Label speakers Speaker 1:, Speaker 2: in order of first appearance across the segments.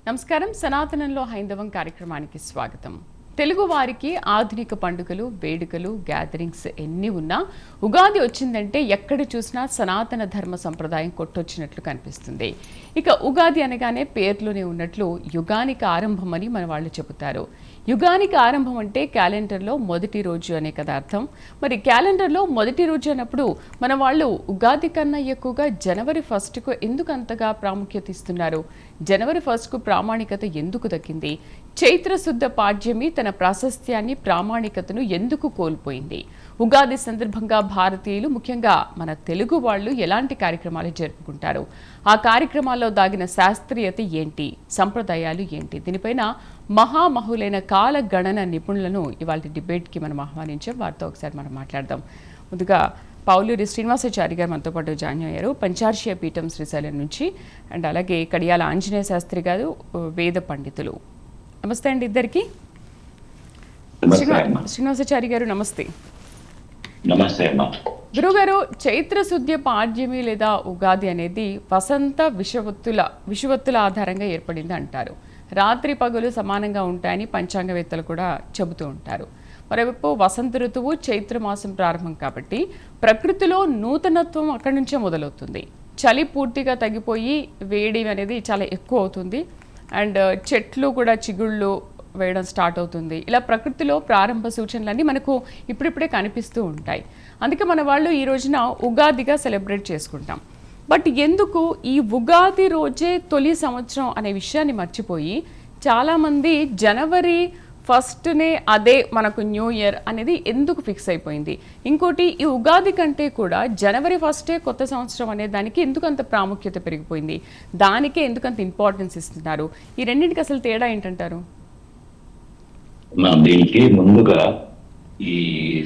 Speaker 1: నమస్కారం. సనాతనంలో హైందవం కార్యక్రమానికి స్వాగతం. తెలుగు వారికి ఆధునిక పండుగలు, వేడుకలు, గ్యాదరింగ్స్ ఎన్ని ఉన్నా ఉగాది వచ్చిందంటే ఎక్కడ చూసినా సనాతన ధర్మ సంప్రదాయం కొట్టొచ్చినట్లు కనిపిస్తుంది. ఇక ఉగాది అనగానే పేర్లోనే ఉన్నట్లు యుగానికి ఆరంభం అని మన వాళ్ళు చెబుతారు. యుగానికి ఆరంభం అంటే క్యాలెండర్లో మొదటి రోజు అనే కదా అర్థం. మరి క్యాలెండర్లో మొదటి రోజు అన్నప్పుడు మన వాళ్ళు ఉగాది కన్నా ఎక్కువగా జనవరి 1కు ఎందుకు అంతగా ప్రాముఖ్యత ఇస్తున్నారు? జనవరి 1కు ప్రామాణికత ఎందుకు దక్కింది? చైత్ర శుద్ధ పాడ్యమి తన ప్రాశస్త్యాన్ని, ప్రామాణికతను ఎందుకు కోల్పోయింది? ఉగాది సందర్భంగా భారతీయులు, ముఖ్యంగా మన తెలుగు వాళ్ళు ఎలాంటి కార్యక్రమాలు జరుపుకుంటారు? ఆ కార్యక్రమాల్లో దాగిన శాస్త్రీయత ఏంటి? సంప్రదాయాలు ఏంటి? దీనిపైన మహామహులైన కాల గణన నిపుణులను ఇవాళ డిబేట్కి మనం ఆహ్వానించాం. వారితో ఒకసారి మనం మాట్లాడదాం. ముందుగా పావులూరి శ్రీనివాసాచారి గారు మనతో పాటు జాయిన్ అయ్యారు, పంచార్షియ పీఠం శ్రీశైలం నుంచి. అండ్ అలాగే కడియాల ఆంజనేయ శాస్త్రి గారు, వేద పండితులు. నమస్తే అండి ఇద్దరికి. శ్రీనివాసాచారి గారు నమస్తే.
Speaker 2: నమస్తే.
Speaker 1: గురుగారు, చైత్ర శుద్ధ పాడ్యమి లేదా ఉగాది అనేది వసంత విషువత్తుల ఆధారంగా ఏర్పడింది అంటారు. రాత్రి పగలు సమానంగా ఉంటాయని పంచాంగవేత్తలు కూడా చెబుతూ ఉంటారు. మరోవైపు వసంత ఋతువు చైత్రమాసం ప్రారంభం కాబట్టి ప్రకృతిలో నూతనత్వం అక్కడి నుంచే మొదలవుతుంది. చలి పూర్తిగా తగ్గిపోయి వేడి అనేది చాలా ఎక్కువ అవుతుంది. అండ్ చెట్లు కూడా చిగుళ్ళు వేయడం స్టార్ట్ అవుతుంది. ఇలా ప్రకృతిలో ప్రారంభ సూచనలన్నీ మనకు ఇప్పుడిప్పుడే కనిపిస్తూ ఉంటాయి. అందుకే మన వాళ్ళు ఈ రోజున ఉగాదిగా సెలబ్రేట్ చేసుకుంటాం. బట్ ఎందుకు ఈ ఉగాది రోజే తొలి సంవత్సరం అనే విషయాన్ని మర్చిపోయి చాలామంది జనవరి 1నే అదే మనకు న్యూ ఇయర్ అనేది ఎందుకు ఫిక్స్ అయిపోయింది? ఇంకోటి, ఈ ఉగాది కంటే కూడా జనవరి 1 కొత్త సంవత్సరం అనే దానికి ఎందుకు అంత ప్రాముఖ్యత పెరిగిపోయింది? దానికే ఎందుకంత ఇంపార్టెన్స్ ఇస్తున్నారు? ఈ రెండింటికి అసలు తేడా ఏంటంటారు?
Speaker 2: దీనికి ముందుగా ఈ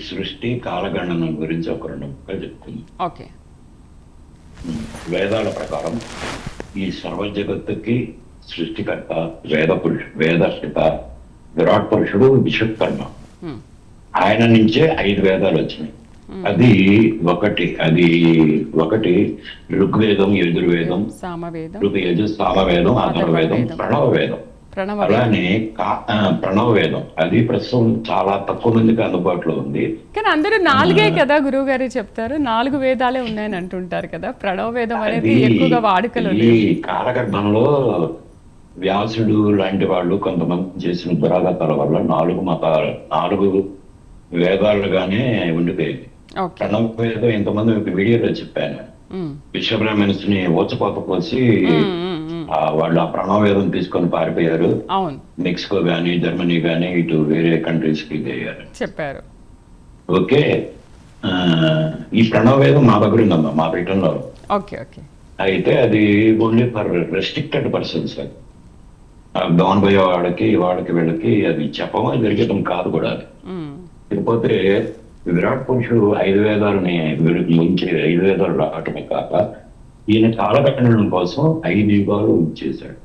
Speaker 2: సృష్టి కాలగణన గురించి ఒక 2 ముక్కలు చెప్తుంది.
Speaker 1: ఓకే.
Speaker 2: వేదాల ప్రకారం ఈ సర్వ జగత్తుకి సృష్టికర్త వేదర్షిత విరాట్ పురుషుడు విశ్వకర్మ. ఆయన నుంచే 5 వేదాలు వచ్చినాయి. అది ఒకటి ఋగ్వేదం, యజుర్వేదం, సామవేదం, అథర్వవేదం, ప్రణవవేదం. అలానే ప్రణవ వేదం అది ప్రస్తుతం చాలా తక్కువ మందికి అందుబాటులో ఉంది.
Speaker 1: కానీ అందరూ 4 కదా గురువు గారు చెప్తారు, 4 వేదాలే ఉన్నాయని అంటుంటారు కదా. ప్రణవ వేదం అనేది ఎక్కువగా వాడుకలు.
Speaker 2: ఈ కాలగర్భంలో వ్యాసుడు లాంటి వాళ్ళు కొంతమంది చేసిన దురాగతాల వల్ల 4 వేదాలుగానే ఉండిపోయింది. ప్రణవ వేదం ఎంతమంది వీడియోలో చెప్పాను. విశ్వబ్రహ్మణ్యుని ఓచపోత పోసి వాళ్ళు ఆ ప్రణవవేదం తీసుకొని పారిపోయారు. మెక్సికో గానీ, జర్మనీ గానీ, ఇటు వేరే కంట్రీస్ కి
Speaker 1: చెప్పారు.
Speaker 2: ఓకే. ఈ ప్రణవవేదం మా దగ్గర ఉందమ్మా, మా బ్రిటన్ లో. అయితే అది only for restricted persons. Down పోయే వాళ్ళకి వీళ్ళకి అది చెప్పమని జరిగేతం కాదు కూడా. అది లేకపోతే విరాట్ పురుషుడు 5 వేదాలని ముంచి 5 వేదాలు రావటమే కాక ఈయన కాలగణనం కోసం 5 యుగాలు చేశాడు.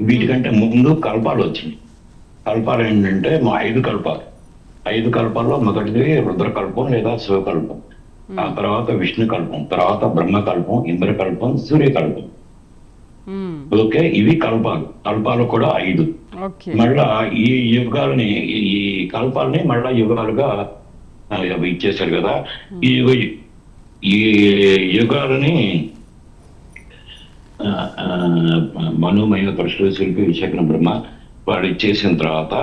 Speaker 2: వీటికంటే ముందు కల్పాలు వచ్చినాయి. కల్పాలు ఏంటంటే 5 కల్పాలు. 5 కల్పాల్లో మొదటిది రుద్రకల్పం లేదా శివకల్పం, ఆ తర్వాత విష్ణుకల్పం, తర్వాత బ్రహ్మకల్పం, ఇంద్రకల్పం, సూర్యకల్పం. ఓకే, ఇవి కల్పాలు కూడా 5. మళ్ళా ఈ కల్పాలని మళ్ళా యుగాలుగా ఇచ్చేశారు కదా. ఈ యుగాలని మనోమయ పురుషుడు, శిల్పి, విశేఖన బ్రహ్మ వాడు ఇచ్చేసిన తర్వాత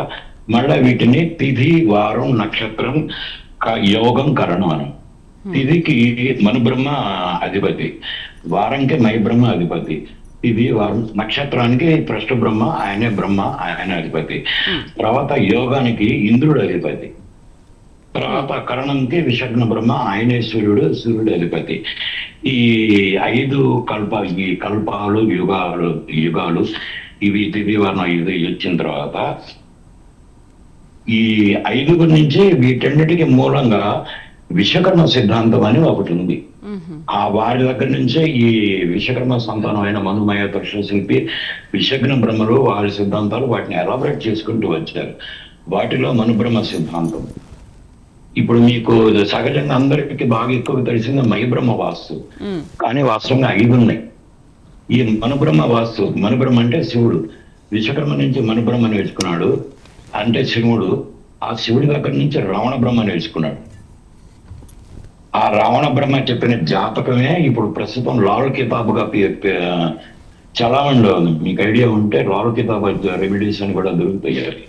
Speaker 2: మళ్ళా వీటిని తిథి, వారం, నక్షత్రం, యోగం, కరణం అని. తిథికి మను బ్రహ్మ అధిపతి, వారంకి మై బ్రహ్మ అధిపతి, తిథి వారం, నక్షత్రానికి పృష్ఠ బ్రహ్మ ఆయన అధిపతి, తర్వాత యోగానికి ఇంద్రుడు అధిపతి, తర్వాత కరణంకి విశగ్న బ్రహ్మ ఆయనే సూర్యుడు అధిపతి. ఈ 5 కల్పాలు యుగాలు ఇవి తిథి వర్ణ ఇది వచ్చిన తర్వాత ఈ 5 నుంచి వీటన్నిటికీ మూలంగా విశ్వకర్మ సిద్ధాంతం అని ఒకటి ఉంది. ఆ వారి దగ్గర నుంచే ఈ విశ్వకర్మ సంతానమైన మనుమయ పురుష శిల్పి విశగ్న బ్రహ్మలు వారి సిద్ధాంతాలు వాటిని ఎలాబరేట్ చేసుకుంటూ వచ్చారు. వాటిలో మనుబ్రహ్మ సిద్ధాంతం. ఇప్పుడు మీకు సహజంగా అందరికి బాగా ఎక్కువ తెలిసింది మై బ్రహ్మ వాస్తు, కానీ వాస్తవంగా 5 ఉన్నాయి. ఈ మనుబ్రహ్మ వాస్తు, మనుబ్రహ్మ అంటే శివుడు, విశ్వకర్మ నుంచి మనుబ్రహ్మ నేర్చుకున్నాడు అంటే శివుడు, ఆ శివుడి దగ్గర నుంచి రావణ బ్రహ్మ నేర్చుకున్నాడు. ఆ రావణ బ్రహ్మ చెప్పిన జాతకమే ఇప్పుడు ప్రస్తుతం లాల్ కితాబుగా చలామణిలో ఉంది. మీకు ఐడియా ఉంటే లాల్ కితాబ్ రెమెడీస్ అని కూడా దొరుకుతాయి.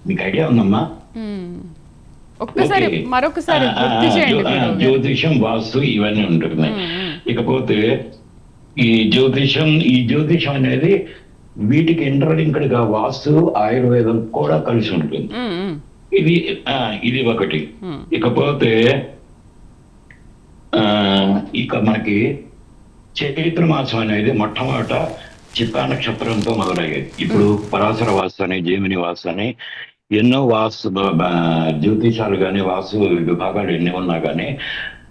Speaker 2: మీకు ఐడియా ఉందమ్మా?
Speaker 1: ఒక్కసారి మరొకసారి గుర్తు చేయండి.
Speaker 2: జ్యోతిషం, వాస్తు ఇవన్నీ ఉంటున్నాయి. ఇకపోతే ఈ జ్యోతిషం అనేది వీటికి ఇంటర్లింక్డ్ గా వాస్తు, ఆయుర్వేదం కూడా కలిసి ఉంటుంది. ఇది ఒకటి. ఇకపోతే ఇక మనకి చైత్ర మాసం అనేది మొట్టమొదట చిత్తా నక్షత్రంతో మొదలయ్యేది. ఇప్పుడు పరాశర వాస్తు అని, జైమిని వాస్తు అని ఎన్నో వాస్తు జ్యోతిషాలు కానీ వాస్తు విభాగాలు ఎన్ని ఉన్నా కానీ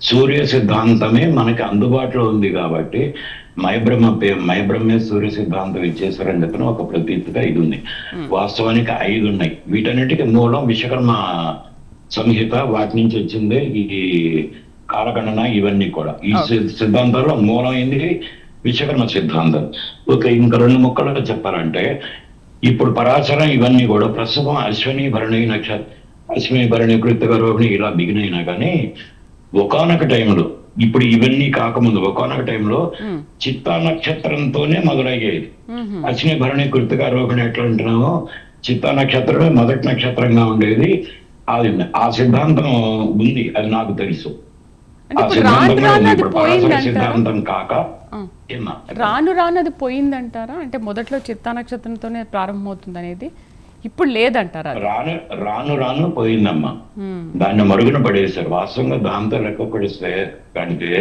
Speaker 2: సూర్య సిద్ధాంతమే మనకి అందుబాటులో ఉంది కాబట్టి మయబ్రహ్మే సూర్య సిద్ధాంతం ఇచ్చేసారని చెప్పిన ఒక ప్రతీతిగా ఇది ఉంది. వాస్తవానికి 5 ఉన్నాయి. వీటన్నిటికీ మూలం విశ్వకర్మ సంహిత, వాటి నుంచి వచ్చిందే ఈ కాలగణన. ఇవన్నీ కూడా ఈ సిద్ధాంతాల్లో మూలమైంది విశ్వకర్మ సిద్ధాంతం. ఓకే, ఇంకా 2 ముక్కలు చెప్పాలంటే ఇప్పుడు పరాశరం ఇవన్నీ కూడా ప్రస్తుతం అశ్విని భరణి కృత్తిక రోహిణి ఇలా బిగిన్ అయినా కానీ ఒకానొక టైంలో, ఇప్పుడు ఇవన్నీ కాకముందు ఒకానొక టైంలో చిత్తా నక్షత్రంతోనే మొదలయ్యేది. అశ్విని భరణి కృత్తిక రోహిణి ఎట్లా అంటున్నామో చిత్తా నక్షత్రమే మొదటి నక్షత్రంగా ఉండేది. ఆ సిద్ధాంతం ఉంది, అది నాకు తెలుసు. ఆ సిద్ధాంతం కాక
Speaker 1: రాను అది పోయిందంటారా? అంటే మొదట్లో చిత్తా నక్షత్రంతోనే ప్రారంభమవుతుంది అనేది ఇప్పుడు లేదంటారా?
Speaker 2: రాను పోయిందమ్మా. దాన్ని మరుగున పడేశారు. వాస్తవంగా దాంతో లెక్క పడిస్తే కంటే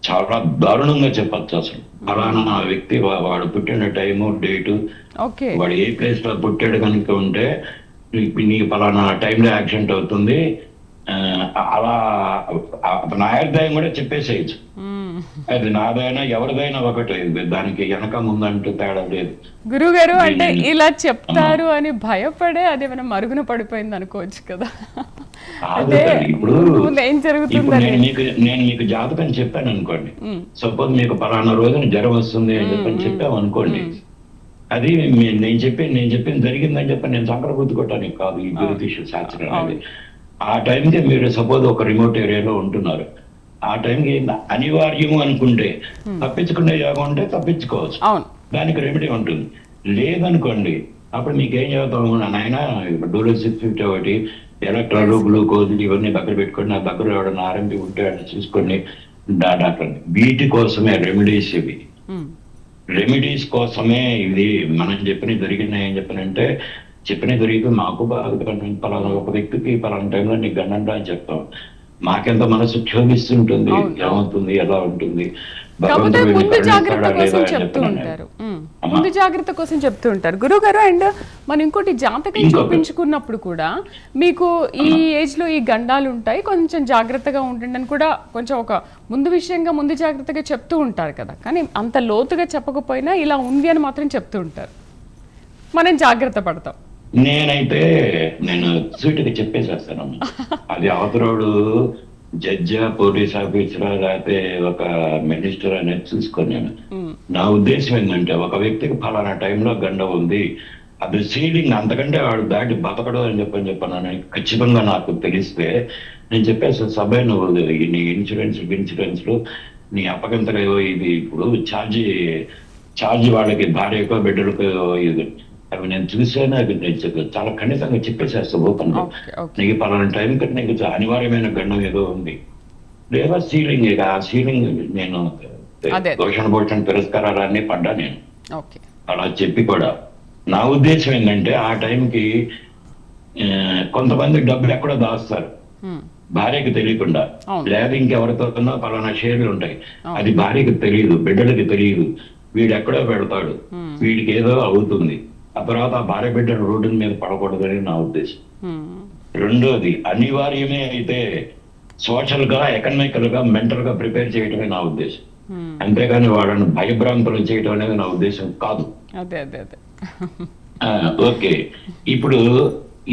Speaker 2: చాలా దారుణంగా చెప్పచ్చు. అసలు ఫలానా వ్యక్తి వాడు పుట్టిన టైము, డేటు, వాడు ఏ ప్లేస్ లో పుట్టాడు కనుక ఉంటే నీకు ఫలానా టైంలో యాక్సిడెంట్ అవుతుంది, అలా నాయర్దాయం కూడా చెప్పేసేయచ్చు. అది నాదైనా ఎవరిదైనా ఒకటే, దానికి వెనక ముందంటూ తేడా లేదు.
Speaker 1: గురువు గారు, అంటే ఇలా చెప్తారు అని భయపడే అదేమైనా మరుగున పడిపోయింది అనుకోవచ్చు కదా?
Speaker 2: ఇప్పుడు
Speaker 1: ఏం జరుగుతుంది?
Speaker 2: నేను మీకు జాతకం చెప్పాను అనుకోండి, సపోజ్ మీకు పలానా రోజున జ్వరం వస్తుంది అని చెప్పాము అనుకోండి, అది నేను చెప్పింది జరిగిందని చెప్పి నేను సంకర గుర్తుకోవటానికి కాదు ఈ జ్యోతిష శాస్త్రం అనేది. ఆ టైంకి మీరు సపోజ్ ఒక రిమోట్ ఏరియాలో ఉంటున్నారు, ఆ టైంకి అనివార్యము అనుకుంటే తప్పించుకునే యోగం ఉంటే తప్పించుకోవచ్చు, దానికి రెమెడీ ఉంటుంది. లేదనుకోండి అప్పుడు మీకు ఏం చెబుతాము, నాయన డోలో 650 ఒకటి, ఎలక్ట్రాలు, గ్లూకోజ్ ఇవన్నీ దగ్గర పెట్టుకోండి, నా దగ్గర ఎవడన్నా ఆర్ఎంపీ ఉంటే అని చూసుకొని డాక్టర్. వీటి కోసమే రెమెడీస్ ఇవి. రెమెడీస్ కోసమే ఇది. మనం చెప్పినవి జరిగినాయి ఏం చెప్పనంటే, చెప్పినవి జరిగితే మాకు బాగా పలానా ఒక వ్యక్తికి పలానా టైంలో నీకు గండంటా అని చెప్తాం. మాకెంత మనసు క్షోభిస్తుంటుంది, ఏమవుతుంది, ఎలా ఉంటుంది.
Speaker 1: ముందు జాగ్రత్త కోసం చెప్తూ ఉంటారు గురువు గారు. అండ్ మనం ఇంకోటి జాతకం చూపించుకున్నప్పుడు కూడా మీకు ఈ ఏజ్ లో ఈ గండాలు ఉంటాయి, కొంచెం జాగ్రత్తగా ఉండండి అని కూడా కొంచెం ఒక ముందు జాగ్రత్తగా చెప్తూ ఉంటారు కదా. కానీ అంత లోతుగా చెప్పకపోయినా ఇలా ఉంది అని మాత్రం చెప్తూ ఉంటారు, మనం జాగ్రత్త పడతాం.
Speaker 2: నేను సూటిగా చెప్పేసేస్తాను. అది అవతరోడు జడ్జా, పోలీస్ ఆఫీసరా, లేకపోతే ఒక మినిస్టర్ అనేది చూసుకున్నాను. నా ఉద్దేశం ఏంటంటే, ఒక వ్యక్తికి ఫలానా టైంలో గండ ఉంది, అది సీలింగ్, అంతకంటే వాడు దాటి బతకడు అని చెప్పాను ఖచ్చితంగా నాకు తెలిస్తే నేను చెప్పేసి సభ నువ్వు నీ ఇన్సూరెన్స్లు నీ అప్పగింతలు ఇది ఇప్పుడు ఛార్జీ వాళ్ళకి భార్యకో బిడ్డలకో ఇది అవి నేను చూసాను. అవి నేను చాలా ఖండితంగా చెప్పేసేస్తా ఓపెన్ గా, నీకు పలానా టైం కంటే నీకు అనివార్యమైన గండం ఏదో ఉంది, లేదా సీలింగ్. ఇక ఆ సీలింగ్ నేను భోషణ తిరస్కారాలన్నీ పడ్డా నేను అలా చెప్పి కూడా. నా ఉద్దేశం ఏంటంటే, ఆ టైంకి కొంతమంది డబ్బులు ఎక్కడో దాస్తారు భార్యకి తెలియకుండా, లేదా ఇంకెవరితో పలానా షేర్లు ఉంటాయి, అది భార్యకి తెలియదు, బిడ్డలకి తెలియదు, వీడు ఎక్కడో పెడతాడు, వీడికి ఏదో అవుతుంది, ఆ తర్వాత ఆ భార్య బిడ్డలు రోడ్డు మీద పడకూడదని నా ఉద్దేశం. రెండోది, అనివార్యమే అయితే సోషల్ గా, ఎకనామికల్ గా, మెంటల్ గా ప్రిపేర్ చేయడమే నా ఉద్దేశం. అంతేగాని వాళ్ళని భయభ్రాంతులు చేయడం అనేది నా ఉద్దేశం కాదు. ఓకే, ఇప్పుడు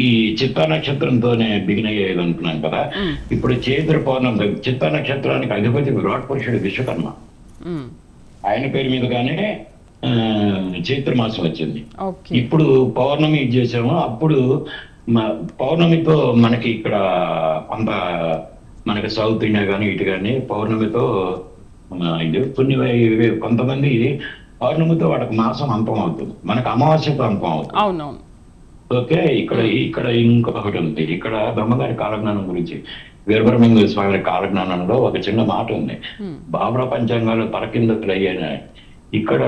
Speaker 2: ఈ చిత్తా నక్షత్రంతోనే బిగిన్ అయ్యేది అనుకున్నాను కదా. ఇప్పుడు చైత్ర పౌర్ణమి, చిత్తా నక్షత్రానికి అధిపతి విరాట్ పురుషుడు విశ్వకర్మ. ఆయన పేరు మీదుగానే ఆ, చైత్ర మాసం వచ్చింది.
Speaker 1: ఓకే.
Speaker 2: ఇప్పుడు పౌర్ణమి ఇది చేసాము. అప్పుడు పౌర్ణమితో మనకి ఇక్కడ కొంత మనకి సౌత్ ఇండియా కానీ ఇటు కానీ పౌర్ణమితో ఇది కొంతమంది పౌర్ణమితో వాళ్ళకి మాసం అంతం అవుతుంది, మనకు అమావాస్యతో అంతం అవుతుంది.
Speaker 1: అవునవును.
Speaker 2: ఓకే. ఇక్కడ ఇక్కడ ఇంకొకటి ఉంది. ఇక్కడ బ్రహ్మగారి కాలజ్ఞానం గురించి, వీరబ్రహ్మేంద్ర స్వామి కాలజ్ఞానంలో ఒక చిన్న మాట ఉంది. బాబర పంచాంగాలు తలకిందులు అయ్యాయి. ఇక్కడ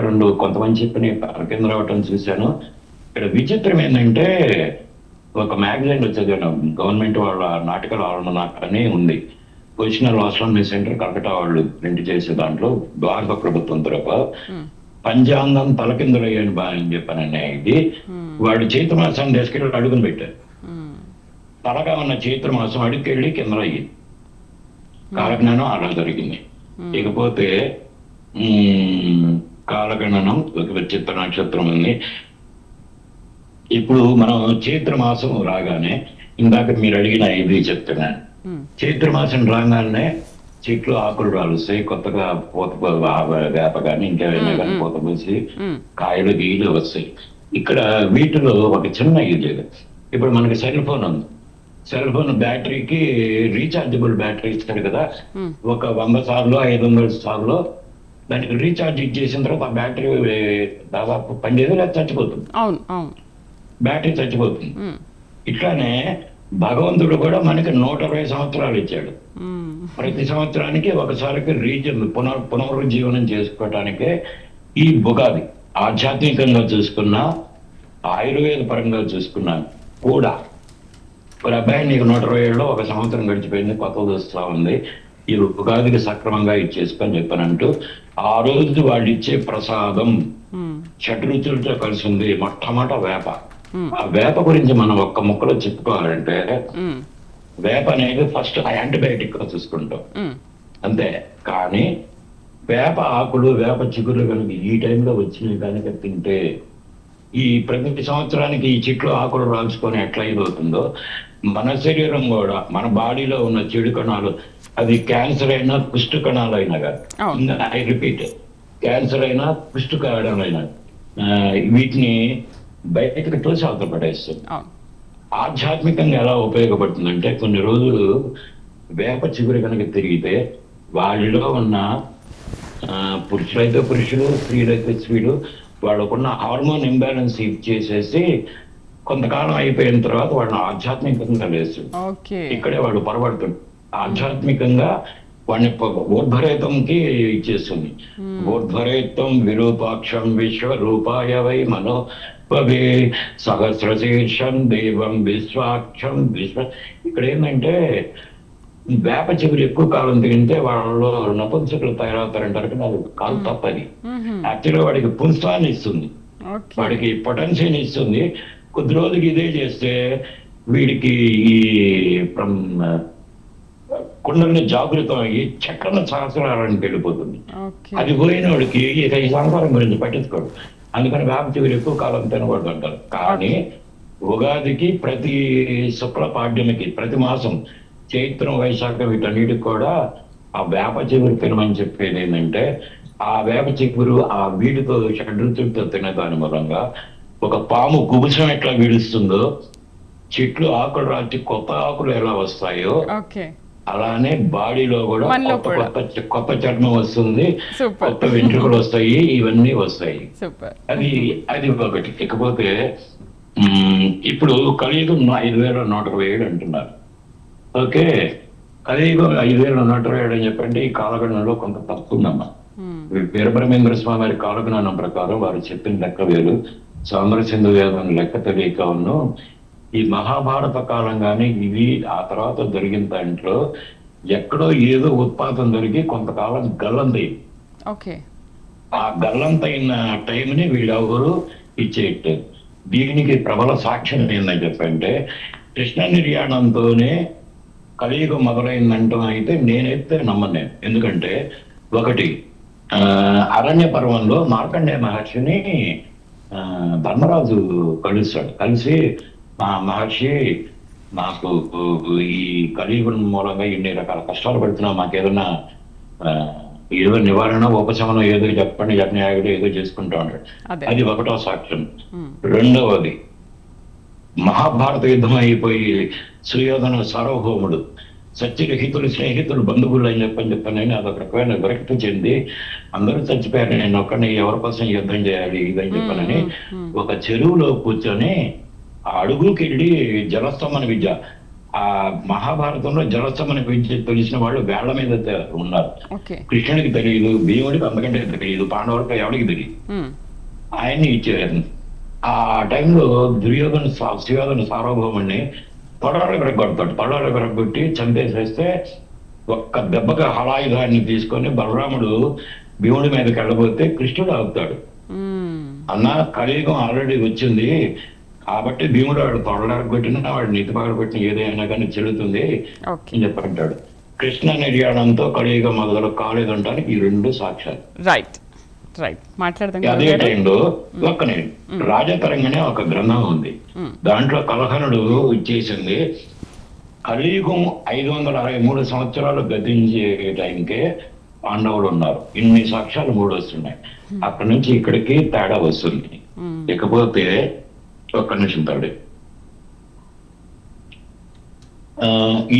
Speaker 2: కొంతమంది చెప్పిన తలకిందులు అవటం చూశాను. ఇక్కడ విచిత్రం ఏంటంటే ఒక మ్యాగజైన్ చదివాను, గవర్నమెంట్ వాళ్ళ నాటకాల అని ఉంది, పొజిషనల్ ఆస్ట్రానమీ సెంటర్ కలకటా వాళ్ళు ప్రింట్ చేసే దాంట్లో భారత ప్రభుత్వం తరఫు పంచాంగం తలకిందులు అయ్యాను బాగా అని చెప్పానని. ఇది వాడు చైత్ర మాసాన్ని తీసుకెళ్ళి అడుగుని పెట్టారు. తలగా ఉన్న చైత్ర మాసం అడుగుకెళ్ళి కింద అయ్యింది. కాలజ్ఞానం అలా జరిగింది. ఇకపోతే కాలగణనం ఒక చిత్ర నక్షత్రం ఉంది. ఇప్పుడు మనం చైత్ర మాసం రాగానే, ఇందాక మీరు అడిగిన ఇది చెప్తున్నాను, చైత్ర మాసం రాగానే చెట్లు ఆకులు రాలుస్తాయి, కొత్తగా పూత వేప కానీ ఇంకేమైనా కానీ పూత పూసి కాయలు గీలు వస్తాయి. ఇక్కడ వీటిలో ఒక చిన్న ఇది, ఇప్పుడు మనకి సెల్ ఫోన్ ఉంది. సెల్ ఫోన్ బ్యాటరీకి రీఛార్జబుల్ బ్యాటరీ ఇస్తాడు కదా, ఒక 100 సార్లు 500 సార్లు దానికి రీఛార్జ్ ఇచ్చేసిన తర్వాత ఆ బ్యాటరీ దాదాపు పనిచేది లేదా చచ్చిపోతుంది. బ్యాటరీ చచ్చిపోతుంది. ఇట్లానే భగవంతుడు కూడా మనకి 120 సంవత్సరాలు ఇచ్చాడు. ప్రతి సంవత్సరానికి ఒకసారికి పునరుజ్జీవనం చేసుకోవటానికే ఈ ఉగాది ఆధ్యాత్మికంగా చూసుకున్నా, ఆయుర్వేద పరంగా చూసుకున్నా కూడా. ఒక అబ్బాయి నీకు 120 ఏళ్ళలో ఒక సంవత్సరం గడిచిపోయింది, కొత్తది వస్తూ ఉంది, ఈ ఉగాదికి సక్రమంగా ఇచ్చేసుకొని చెప్పానంటూ ఆ రోజు వాళ్ళు ఇచ్చే ప్రసాదం షడ్రుచులతో కలిసి ఉంది. మొట్టమొదట వేప. ఆ వేప గురించి మనం ఒక్క ముక్కలో చెప్పుకోవాలంటే, వేప అనేది ఫస్ట్ యాంటీబయాటిక్ గా చూసుకుంటాం అంతే. కానీ వేప ఆకులు, వేప చిగురు కనుక ఈ టైంలో వచ్చినవి కనుక తింటే, ఈ ప్రతి సంవత్సరానికి ఈ చెట్లు ఆకులు రాల్చుకొని ఎట్లా ఇదవుతుందో, మన శరీరం కూడా, మన బాడీలో ఉన్న చెడు కణాలు, అది క్యాన్సర్ అయినా కుష్టు కణాలు అయినా కానీ, ఐ రిపీట్, క్యాన్సర్ అయినా కుష్టు కణాలైనా వీటిని బయటకు తోసి అవతల పడేస్తుంది. ఆధ్యాత్మికంగా ఎలా ఉపయోగపడుతుందంటే, కొన్ని రోజులు వేప చిగురు కనుక తిరిగితే వాళ్ళలో ఉన్న పురుషులైతే పురుషులు, స్త్రీలైతే స్త్రీలు, వాళ్ళకున్న హార్మోన్ ఇంబ్యాలెన్స్ చేసేసి కొంతకాలం అయిపోయిన తర్వాత వాళ్ళని ఆధ్యాత్మికంగా లేస్తుంది. ఇక్కడే వాడు పొరపడుతుంది. ఆధ్యాత్మికంగా వాడిని ఊర్ధ్వరేతంకి ఇచ్చేస్తుంది. ఊర్ధ్వరేతం విరూపాక్షం విశ్వరూపాయ వై మనోపవే సహస్రశీర్షం దేవం విశ్వాక్షం ఇక్కడ ఏంటంటే, వేప చిగురు ఎక్కువ కాలం తింటే వాళ్ళలో నపుంసకులు తయారవుతారంటారు, కానీ అది కాదు, తప్పది. యాక్చువల్గా వాడికి పుంసాన్ని ఇస్తుంది, వాడికి పొటెన్షియల్ ఇస్తుంది. కొద్ది రోజులకి ఇదే చేస్తే వీడికి ఈ కుండలిని జాగృతం అయ్యి చక్కని సహస్రానికి వెళ్ళిపోతుంది. అది పోయిన వాడికి ఇక ఈ సంసారం గురించి పట్టించుకోడు. అందుకని వేప చిగురు ఎక్కువ కాలం తినకూడదు అంటారు. కానీ ఉగాదికి, ప్రతి శుక్ల పాడ్యమికి, ప్రతి మాసం చైత్రం, వైశాఖం వీటన్నిటికి కూడా ఆ వేప చిగురు తినమని చెప్పేది ఏంటంటే, ఆ వేప చిగురు ఆ వీడితో షడ్రుచులతో తినేదాని మూలంగా ఒక పాము కుబుసం ఎట్లా వీడుస్తుందో, చెట్లు ఆకులు రాచి కొత్త ఆకులు ఎలా వస్తాయో, అలానే బాడీలో కూడా కొత్త చర్మం వస్తుంది, కొత్త వెంట్రుకలు వస్తాయి, ఇవన్నీ వస్తాయి. అది ఒకటి. ఇకపోతే ఇప్పుడు కలియుగం 5127 అంటున్నారు. ఓకే, కలియుగం 5127 అని చెప్పంటే ఈ కాలగణంలో కొంత తప్పు ఉందమ్మా. వీరబ్రహ్మేంద్ర స్వామి వారి కాలజ్ఞానం ప్రకారం వారు చెప్పిన లెక్క వేరు, సామరసింధు వేదం లెక్క తెలియక ఉన్ను. ఈ మహాభారత కాలం కానీ ఇవి ఆ తర్వాత జరిగిన దాంట్లో ఎక్కడో ఏదో ఉత్పాతం జరిగి కొంతకాలం గల్లంతయింది. ఆ గల్లంతైన టైంని వీళ్ళెవరు ఇచ్చేయట్లేదు. దీనికి ప్రబల సాక్ష్యం ఏందని చెప్పంటే, కృష్ణ నిర్యాణంతోనే కలియుగం మొదలైందంటాం అయితే నేనైతే నమ్మను. ఎందుకంటే ఒకటి, అరణ్య పర్వంలో మార్కండేయ మహర్షిని ధర్మరాజు కలుస్తాడు. కలిసి, మా మహర్షి, నాకు ఈ కలియుగం మూలంగా ఇన్ని రకాల కష్టాలు పడుతున్నావు, మాకేదన్నా ఏదో నివారణ ఉపశమనం ఏదో చెప్పండి యజ్ఞయాగుడు ఏదో చేసుకుంటా ఉంటాడు. అది ఒకటో సాక్ష్యం. రెండవది, మహాభారత యుద్ధం అయిపోయి సుయోధన సార్వభౌముడు సత్యరహితులు స్నేహితులు బంధువులు అని చెప్పని అదొక రకమైన విరక్తి చెంది అందరూ చచ్చిపోయారు, నేను ఒక్కడిని ఎవరి కోసం యుద్ధం చేయాలి ఇదని చెప్పనని ఒక చెరువులో కూర్చొని ఆ అడుగుకి వెళ్ళి జలస్తమన విద్య, ఆ మహాభారతంలో జలస్తమన విద్య తెలిసిన వాళ్ళు వేళ్ల మీద ఉన్నారు. కృష్ణుడికి తెలియదు, భీముడికి అంతకంటే తెలియదు, పాండవులకు ఎవరికి తెలియదు. ఆయన్ని ఇచ్చారు. ఆ టైంలో సుయోధన సార్వభౌముడిని తొడలు విరగొడతాడు. తొడలు విరగొట్టి చంపేసేస్తే ఒక్క దెబ్బగా హలాయుధాన్ని తీసుకొని బలరాముడు భీముడి మీదకి వెళ్ళబోతే కృష్ణుడు ఆగుతాడు. అన్న కలియుగం ఆల్రెడీ వచ్చింది కాబట్టి భీముడు వాడు తొడలరగొట్టినా వాడు నీతి పగలగొట్టిన ఏదైనా కానీ చెల్లుతుంది అని చెప్పంటాడు. కృష్ణ నిర్యాణంతో కలియుగం మొదలు కాలేదంటానికి ఈ రెండు సాక్ష్యాలు. అదే టైంలో ఒక్కనే రాజతరంగనే ఒక గ్రంథం ఉంది, దాంట్లో కలహనుడు ఇచ్చేసింది కలియుగం 563 సంవత్సరాలు గతించే టైంకే పాండవులు ఉన్నారు. ఇన్ని సాక్ష్యాలు 3 వస్తున్నాయి. అక్కడి నుంచి ఇక్కడికి తేడా వస్తుంది. ఇకపోతే ఒక్క నిమిషం తాడు,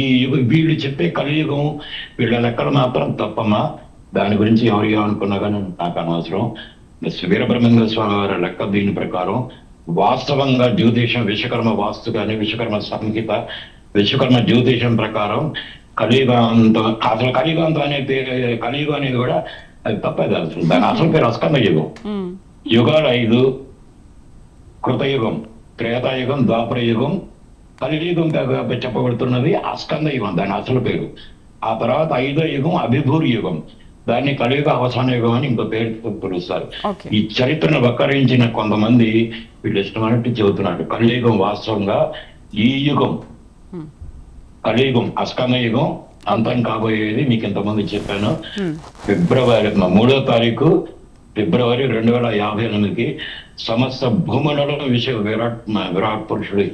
Speaker 2: ఈ వీళ్ళు చెప్పే కలియుగం వీళ్ళ లెక్కలు మాత్రం తప్పమా, దాని గురించి ఎవరు ఏమనుకున్నా కానీ నాకు అనవసరం. వీరబ్రహ్మేంద్ర స్వామి వారి లెక్క దీని ప్రకారం వాస్తవంగా జ్యోతిషం విశ్వకర్మ వాస్తు కానీ విశ్వకర్మ సంహిత విశ్వకర్మ జ్యోతిషం ప్రకారం కలియుగాంతం, అసలు కలియుగాంతం అనే కలియుగం అనేది కూడా అది తప్పేది. అసలు దాని అసలు పేరు అస్కంద యుగం. యుగాలు 5: కృతయుగం, త్రేతాయుగం, ద్వాపర యుగం, కలియుగం చెప్పబడుతున్నది అస్కంద యుగం, దాని అసలు పేరు. ఆ తర్వాత 5వ యుగం అభిభూరి యుగం, దాన్ని కలియుగ అవసాన యుగం అని ఇంకో పేరు పిలుస్తారు. ఈ చరిత్రను వక్కరించిన కొంతమంది వీళ్ళు ఇష్టమైనట్టు చెబుతున్నారు. కలియుగం వాస్తవంగా ఈ యుగం, కలియుగం అస్కంద యుగం అంతం కాబోయేది మీకు ఇంతమంది చెప్పాను. ఫిబ్రవరి 3వ తారీఖు ఫిబ్రవరి 2058కి సమస్త భూమండలం విరాట్ పురుషుడి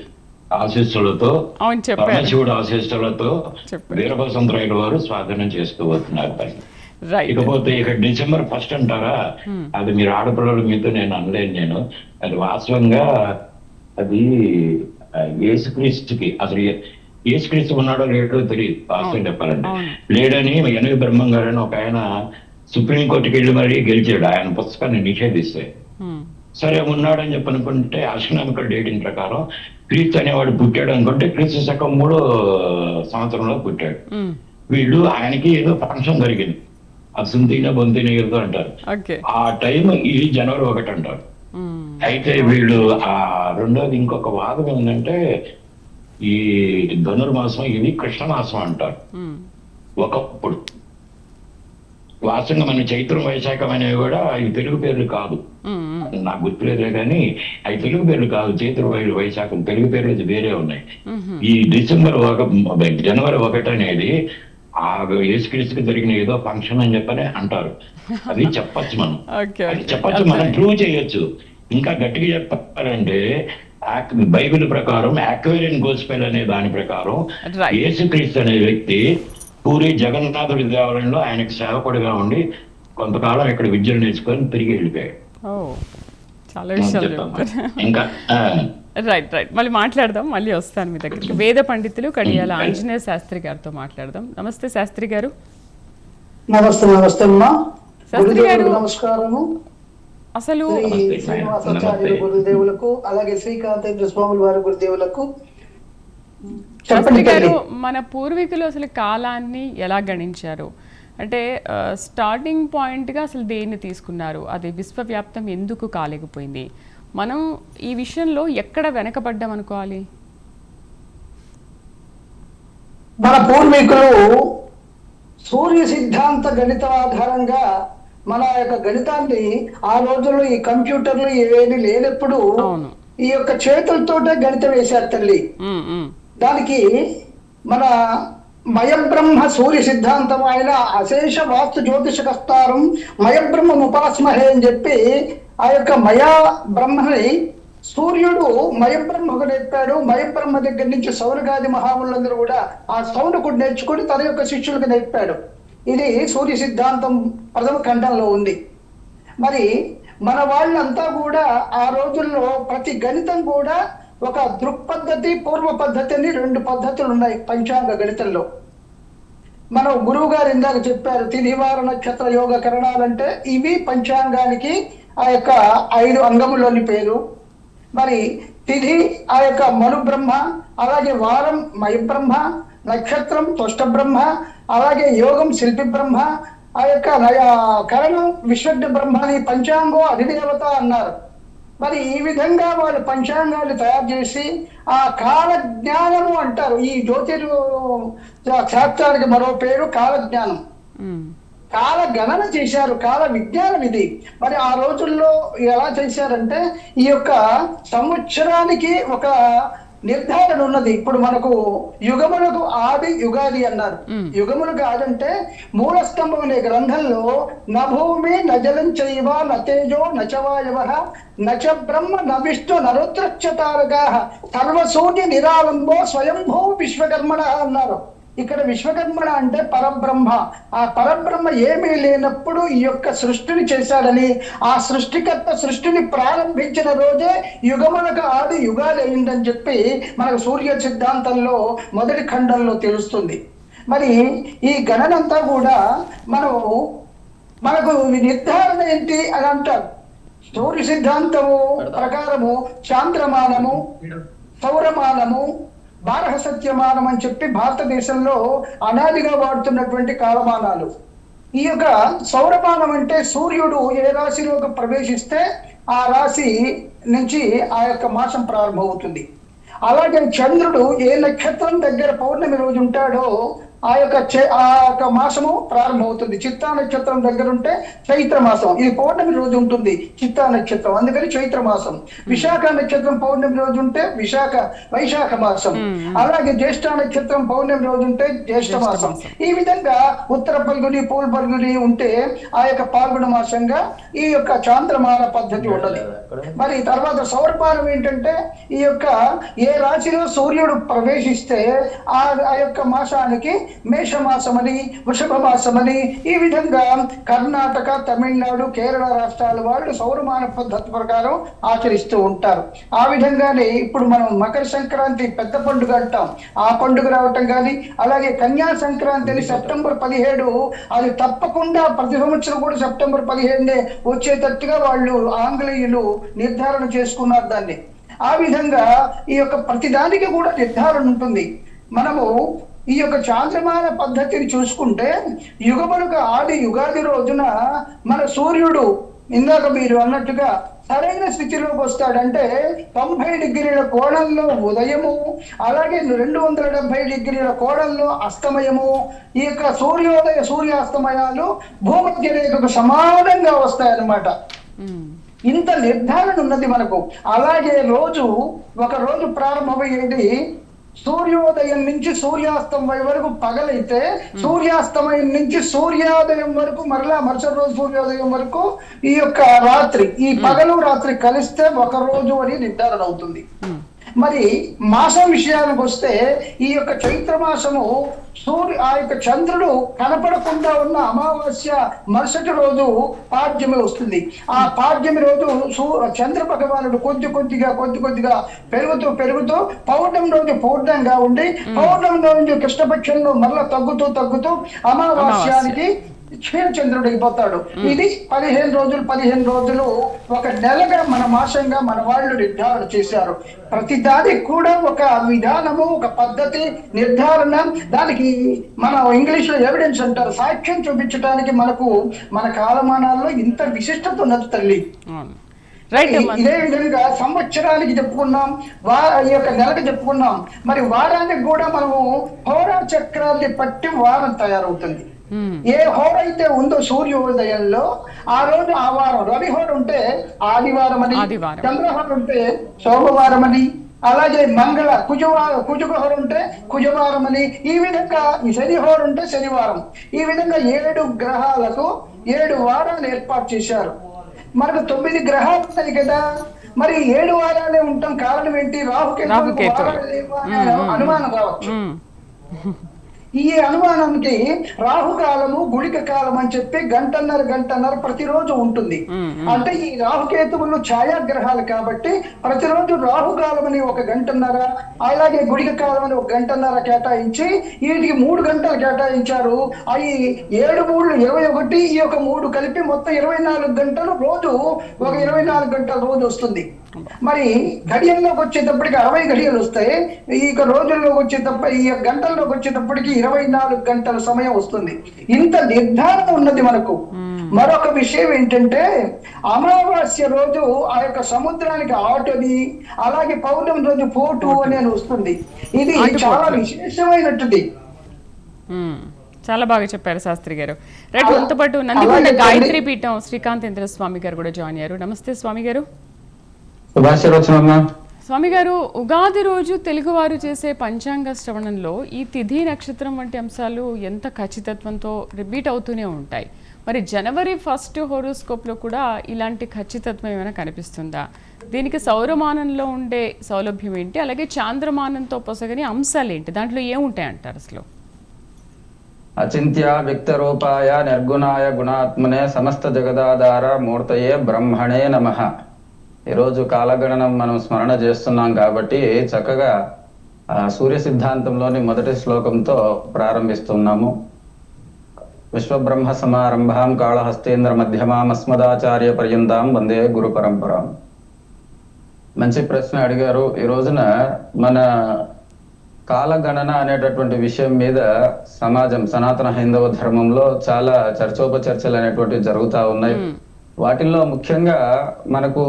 Speaker 2: ఆశీస్సులతో, పరమశివుడు ఆశీస్సులతో వీరభద్రరాయల వారు స్వాధీనం చేసుకోబోతున్నారు. ఇకపోతే ఇక December 1 అంటారా, అది మీరు ఆడపిల్లల మీతో నేను అనలేను. నేను అది వాస్తవంగా అది యేసుక్రీస్తుకి, అసలు యేసుక్రీస్తు ఉన్నాడో లేడో తెలియదు వాస్తవం చెప్పాలంటే. లేడని ఎనవి బ్రహ్మం గారు అని ఒక ఆయన సుప్రీంకోర్టుకి వెళ్ళి మరీ గెలిచాడు ఆయన పుస్తకాన్ని నిషేధిస్తే. సరే ఉన్నాడని చెప్పి అనుకుంటే ఆస్ట్రానామికల్ డేటింగ్ ప్రకారం క్రీస్తు అనేవాడు పుట్టాడు అనుకుంటే క్రీస్తు శకం 3వ సంవత్సరంలో పుట్టాడు. వీళ్ళు ఆయనకి ఏదో ఫంక్షన్ జరిగింది, అసంతిన బొంతిన ఏదో అంటారు. ఆ టైం ఇది జనవరి 1 అంటారు. అయితే వీళ్ళు ఆ రెండోది ఇంకొక వాదం ఏంటంటే ఈ ధనుర్మాసం ఇది కృష్ణమాసం అంటారు. ఒకప్పుడు వాస్తవంగా మన చైత్రం వైశాఖం అనేవి కూడా ఈ తెలుగు పేర్లు కాదు, నాకు గుర్తులేదే కానీ అవి తెలుగు పేర్లు కాదు. చైత్ర వైశాఖం తెలుగు పేర్లు వేరే ఉన్నాయి. ఈ జనవరి 1 అనేది ఆ యేసుక్రీస్తుకి జరిగిన ఏదో ఫంక్షన్ అని చెప్పని అంటారు. అది చెప్పచ్చు మనం, అది చెప్పచ్చు, మనం ప్రూవ్ చేయొచ్చు. ఇంకా గట్టిగా చెప్పాలంటే బైబిల్ ప్రకారం యాక్వేరియన్ గోస్పెల్ అనే దాని ప్రకారం యేసుక్రీస్తు అనే వ్యక్తి పూరి జగన్నాథుడి దేవాలయంలో ఆయనకు సేవకుడిగా ఉండి కొంతకాలం ఇక్కడ విద్యను నేర్చుకొని తిరిగి వెళ్ళిపోయాడు. ఇంకా
Speaker 1: రైట్ మళ్ళీ మాట్లాడదాం, మళ్ళీ వస్తాను మీ దగ్గరికి. వేద పండితులు కడియాల ఆంజనేయ శాస్త్రి గారితో మాట్లాడదాం. నమస్తే శాస్త్రి గారు.
Speaker 3: నమస్తే. నమస్తే
Speaker 1: శాస్త్రి గారు,
Speaker 3: నమస్కారము.
Speaker 1: అసలు
Speaker 3: శ్రీనివాసాచార్యుల గురుదేవులకు అలాగే శ్రీకాంతేంద్ర స్వాముల వారి గురుదేవులకు.
Speaker 1: శాస్త్రి గారు, మన పూర్వీకులు అసలు కాలాన్ని ఎలా గణించారు? అంటే స్టార్టింగ్ పాయింట్గా అసలు దేన్ని తీసుకున్నారు? అది విశ్వవ్యాప్తం ఎందుకు కాలేకపోయింది? మనం ఈ విషయంలో ఎక్కడ వెనకబడ్డాం అనుకోవాలి?
Speaker 3: మన పూర్వీకులు సూర్య సిద్ధాంత గణితం ఆధారంగా మన యొక్క గణితాన్ని, ఆ రోజుల్లో ఈ కంప్యూటర్లు ఇవేమి లేనప్పుడు ఈ యొక్క చేతులతోటే గణితం వేశారు తల్లి. దానికి మన మయబ్రహ్మ సూర్య సిద్ధాంతం ఆయన అశేష వాస్తు జ్యోతిష కస్తారం మయబ్రహ్మ ఉపాస్మహే అని చెప్పి ఆ యొక్క మయా బ్రహ్మని సూర్యుడు మయబ్రహ్మకు నేర్పాడు. మయబ్రహ్మ దగ్గర నుంచి సౌనగాది మహాములందరూ కూడా ఆ సౌనకుడు నేర్చుకుని తన యొక్క శిష్యులకు నేర్పాడు. ఇది సూర్య సిద్ధాంతం ప్రథమ ఖండంలో ఉంది. మరి మన వాళ్ళంతా కూడా ఆ రోజుల్లో ప్రతి గణితం కూడా ఒక దృక్పద్ధతి, పూర్వ పద్ధతి అని 2 పద్ధతులు ఉన్నాయి పంచాంగ గణితంలో. మనం గురువు గారు ఇందాక చెప్పారు తిథివార నక్షత్ర యోగ కరణాలంటే ఇవి పంచాంగానికి ఆ యొక్క 5 అంగములోని పేరు. మరి తిథి ఆ యొక్క మను బ్రహ్మ, అలాగే వారం మయ బ్రహ్మ, నక్షత్రం త్వష్ట బ్రహ్మ, అలాగే యోగం శిల్పి బ్రహ్మ, ఆ యొక్క కరణం విశ్వజ్ఞ బ్రహ్మ అని పంచాంగం అధిదేవత అన్నారు. మరి ఈ విధంగా వాళ్ళు పంచాంగాలు తయారు చేసి ఆ కాల జ్ఞానము అంటారు. ఈ జ్యోతిర్ శాస్త్రానికి మరో పేరు కాలజ్ఞానం. కాల గణన చేశారు, కాల విజ్ఞానం ఇది. మరి ఆ రోజుల్లో ఎలా చేశారంటే ఈ యొక్క సంవత్సరానికి ఒక నిర్ధారణ ఉన్నది. ఇప్పుడు మనకు యుగములకు ఆది యుగాది అన్నారు. యుగములకు ఆదంటే మూలస్తంభం అనే గ్రంథంలో నభూమి నజలం చైవ నతేజో నచవాయవ నచ బ్రహ్మ నవిష్ణు నరుద్రక్షతారగా సర్వశూన్య నిరాలంబో స్వయంభూ విశ్వకర్మణ అన్నారు. ఇక్కడ విశ్వకర్మణ అంటే పరబ్రహ్మ. ఆ పరబ్రహ్మ ఏమీ లేనప్పుడు ఈ యొక్క సృష్టిని చేశాడని, ఆ సృష్టికర్త సృష్టిని ప్రారంభించిన రోజే యుగములకు ఆది యుగాది అయిందని చెప్పి మనకు సూర్య సిద్ధాంతంలో మొదటి ఖండంలో తెలుస్తుంది. మరి ఈ గణనంతా కూడా మనకు నిర్ధారణ ఏంటి అని అంటారు. సూర్య సిద్ధాంతము ప్రకారము చాంద్రమానము, సౌరమానము, బారహ సత్యమానం అని చెప్పి భారతదేశంలో అనాదిగా వాడుతున్నటువంటి కాలమానాలు. ఈ యొక్క సౌరమానం అంటే సూర్యుడు ఏ రాశిలోకి ప్రవేశిస్తే ఆ రాశి నుంచి ఆ యొక్క మాసం ప్రారంభమవుతుంది. అలాగే చంద్రుడు ఏ నక్షత్రం దగ్గర పౌర్ణమి రోజు ఉంటాడో ఆ యొక్క మాసము ప్రారంభమవుతుంది. చిత్తా నక్షత్రం దగ్గర ఉంటే చైత్ర మాసం, ఇది పౌర్ణమి రోజు ఉంటుంది చిత్తా నక్షత్రం, అందుకని చైత్ర మాసం. విశాఖ నక్షత్రం పౌర్ణమి రోజు ఉంటే వైశాఖ మాసం. అలాగే జ్యేష్ఠ నక్షత్రం పౌర్ణమి రోజు ఉంటే జ్యేష్ఠ మాసం. ఈ విధంగా ఉత్తర పల్గుని, పూల్ పల్గుని ఉంటే ఆ యొక్క పాల్గొన మాసంగా ఈ యొక్క చాంద్రమాన పద్ధతి ఉన్నది. మరి తర్వాత సౌరపానం ఏంటంటే ఈ యొక్క ఏ రాశిలో సూర్యుడు ప్రవేశిస్తే ఆ యొక్క మాసానికి మేషమాసమని, వృషభ మాసమని, ఈ విధంగా కర్ణాటక, తమిళనాడు, కేరళ రాష్ట్రాల వాళ్ళు సౌరమాన పద్ధతి ప్రకారం ఆచరిస్తూ ఉంటారు. ఆ విధంగానే ఇప్పుడు మనం మకర సంక్రాంతి పెద్ద పండుగ అంటాం, ఆ పండుగ రావటం కానీ, అలాగే కన్యా సంక్రాంతి అని సెప్టెంబర్ 17 అది తప్పకుండా ప్రతి సంవత్సరం కూడా సెప్టెంబర్ 17 వచ్చేటట్టుగా వాళ్ళు ఆంగ్లేయులు నిర్ధారణ చేసుకున్నారు దాన్ని. ఆ విధంగా ఈ యొక్క ప్రతిదానికి కూడా నిర్ధారణ ఉంటుంది. మనము ఈ యొక్క చాంద్రమాన పద్ధతిని చూసుకుంటే యుగములకు ఆది యుగాది రోజున మన సూర్యుడు ఇందాక మీరు అన్నట్టుగా సరైన స్థితిలోకి వస్తాడంటే 90 డిగ్రీల కోణంలో ఉదయము, అలాగే 270 డిగ్రీల కోణంలో అస్తమయము. ఈ యొక్క సూర్యాస్తమయాలు భూమధ్య రేఖకు సమానంగా వస్తాయన్నమాట. ఇంత నిర్ధారణ ఉన్నది మనకు. అలాగే ఒక రోజు ప్రారంభమయ్యేది సూర్యోదయం నుంచి సూర్యాస్తమయం వరకు పగలైతే, సూర్యాస్తమయం నుంచి సూర్యోదయం వరకు మరలా మరుసటి రోజు సూర్యోదయం వరకు ఈ యొక్క రాత్రి, ఈ పగలు రాత్రి కలిస్తే ఒక రోజు అని నిర్ధారణ అవుతుంది. మరి మాసం విషయానికి వస్తే ఈ యొక్క చైత్ర మాసము ఆ యొక్క చంద్రుడు కనపడకుండా ఉన్న అమావాస్య మరుసటి రోజు పాడ్యమి వస్తుంది. ఆ పాడ్యమి రోజు చంద్ర భగవానుడు కొద్ది కొద్దిగా పెరుగుతూ పౌర్ణమి రోజు పూర్ణంగా ఉండి, పౌర్ణమి రోజు కృష్ణపక్షంలో మరలా తగ్గుతూ అమావాస్యానికి క్షీరచంద్రుడు అయిపోతాడు. ఇది 15 రోజులు ఒక నెలగా మన మాసంగా మన వాళ్ళు నిర్ధారణ చేశారు. ప్రతి దానికి కూడా ఒక విధానము, ఒక పద్ధతి, నిర్ధారణ. దానికి మనం ఇంగ్లీష్ లో ఎవిడెన్స్ అంటారు. సాక్ష్యం చూపించడానికి మన కాలమానాల్లో ఇంత విశిష్టత ఉన్నది తల్లి. ఇదే విధంగా సంవత్సరానికి చెప్పుకున్నాం, ఈ యొక్క నెలకు చెప్పుకున్నాం. మరి వారానికి కూడా మనము హోరా చక్రాన్ని పట్టి వారం తయారవుతుంది. ఏ హోర అయితే ఉందో సూర్యోదయంలో ఆ రోజు ఆ వారం, రవిహోర ఉంటే ఆదివారం అని, చంద్రహోర ఉంటే సోమవారం అని, అలాగే కుజుహోర ఉంటే కుజవారం అని, ఈ విధంగా శనిహోర ఉంటే శనివారం. ఈ విధంగా 7 గ్రహాలకు 7 వారాలు ఏర్పాటు చేశారు. మనకు 9 గ్రహాలు ఉన్నాయి కదా, మరి 7 వారాలే ఉంటాం. కారణం ఏంటి? రాహుకేతు అనుమానం కావచ్చు. ఈ అనుమానానికి రాహుకాలము గుళిక కాలం అని చెప్పి గంటన్నర ప్రతిరోజు ఉంటుంది. అంటే ఈ రాహుకేతువులు ఛాయాగ్రహాలు కాబట్టి ప్రతిరోజు రాహుకాలం అని 1 గంటన్నర, అలాగే గుళిక కాలం అని 1 గంటన్నర కేటాయించి వీటికి 3 గంటలు కేటాయించారు. అవి 7 3 21, ఈ యొక్క 3 కలిపి మొత్తం 24 గంటలు రోజు, ఒక 24 గంటల రోజు వస్తుంది. మరి గడియల్లోకి వచ్చేటప్పటికి 60 గడియలు వస్తాయి. ఈ రోజుల్లోకి వచ్చేటప్పుడు ఈ గంటల్లోకి వచ్చేటప్పటికి 24 గంటల సమయం వస్తుంది. ఇంత నిర్ధారణ ఉన్నది మనకు. మరొక విషయం ఏంటంటే అమావాస్య రోజు ఆ యొక్క సముద్రానికి ఆటని, అలాగే పౌర్ణమి రోజు పోటు అని వస్తుంది. ఇది చాలా విశేషమైనట్టుది.
Speaker 1: చాలా బాగా చెప్పారు శాస్త్రి గారు. రైట్, మనతో పాటు నందికొండ గాయత్రి పీఠం శ్రీకాంతేంద్ర స్వామి గారు కూడా జాయిన్ అయ్యారు. నమస్తే స్వామి గారు. స్వామి గారు, ఉగాది రోజు తెలుగువారు చేసే పంచాంగ శ్రవణంలో ఈ తిథి నక్షత్రం వంటి అంశాలు ఎంత ఖచ్చితత్వంతో రిపీట్ అవుతూనే ఉంటాయి. మరి జనవరి 1 హోరోస్కోప్ లో కూడా ఇలాంటి ఖచ్చితత్వం ఏమైనా కనిపిస్తుందా? దీనికి సౌరమానంలో ఉండే సౌలభ్యం ఏంటి, అలాగే చాంద్రమానంతో పొసగని అంశాలు ఏంటి, దాంట్లో ఏముంటాయి అంటారు అసలు?
Speaker 4: అచింత్య వ్యక్తరూపాయ నిర్గుణాయ గుణాత్మనే సమస్త జగదాధార మూర్తయే బ్రహ్మణే నమః. ఈరోజు కాలగణనం మనం స్మరణ చేస్తున్నాం కాబట్టి చక్కగా సూర్య సిద్ధాంతంలోని మొదటి శ్లోకంతో ప్రారంభిస్తున్నాము. విశ్వబ్రహ్మ సమారంభాం కాళహస్తేంద్ర మధ్యమాం అస్మదాచార్య పర్యంతాం వందే గురు పరంపరాం. మంచి ప్రశ్న అడిగారు. ఈ రోజున మన కాలగణన అనేటటువంటి విషయం మీద సమాజం, సనాతన హైందవ ధర్మంలో చాలా చర్చోపచర్చలు అనేటువంటివి జరుగుతూ ఉన్నాయి. వాటిల్లో ముఖ్యంగా మనకు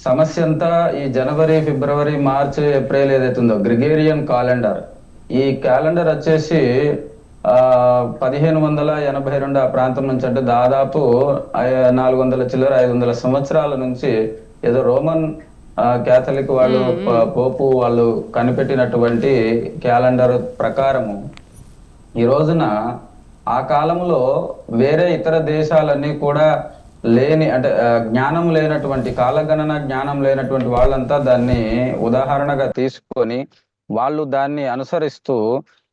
Speaker 4: సమస్య అంతా ఈ జనవరి, ఫిబ్రవరి, మార్చి, ఏప్రిల్ ఏదైతుందో గ్రిగేరియన్ క్యాలెండర్. ఈ క్యాలెండర్ వచ్చేసి 1582 ఆ ప్రాంతం నుంచి, అంటే దాదాపు 400 చిల్లర 500 సంవత్సరాల నుంచి ఏదో రోమన్ క్యాథలిక్ వాళ్ళు, పోపు వాళ్ళు కనిపెట్టినటువంటి క్యాలెండర్ ప్రకారము ఈ రోజున ఆ కాలంలో వేరే ఇతర దేశాలన్నీ కూడా లేని, అంటే జ్ఞానం లేనటువంటి, కాలగణన జ్ఞానం లేనటువంటి వాళ్ళంతా దాన్ని ఉదాహరణగా తీసుకొని వాళ్ళు దాన్ని అనుసరిస్తూ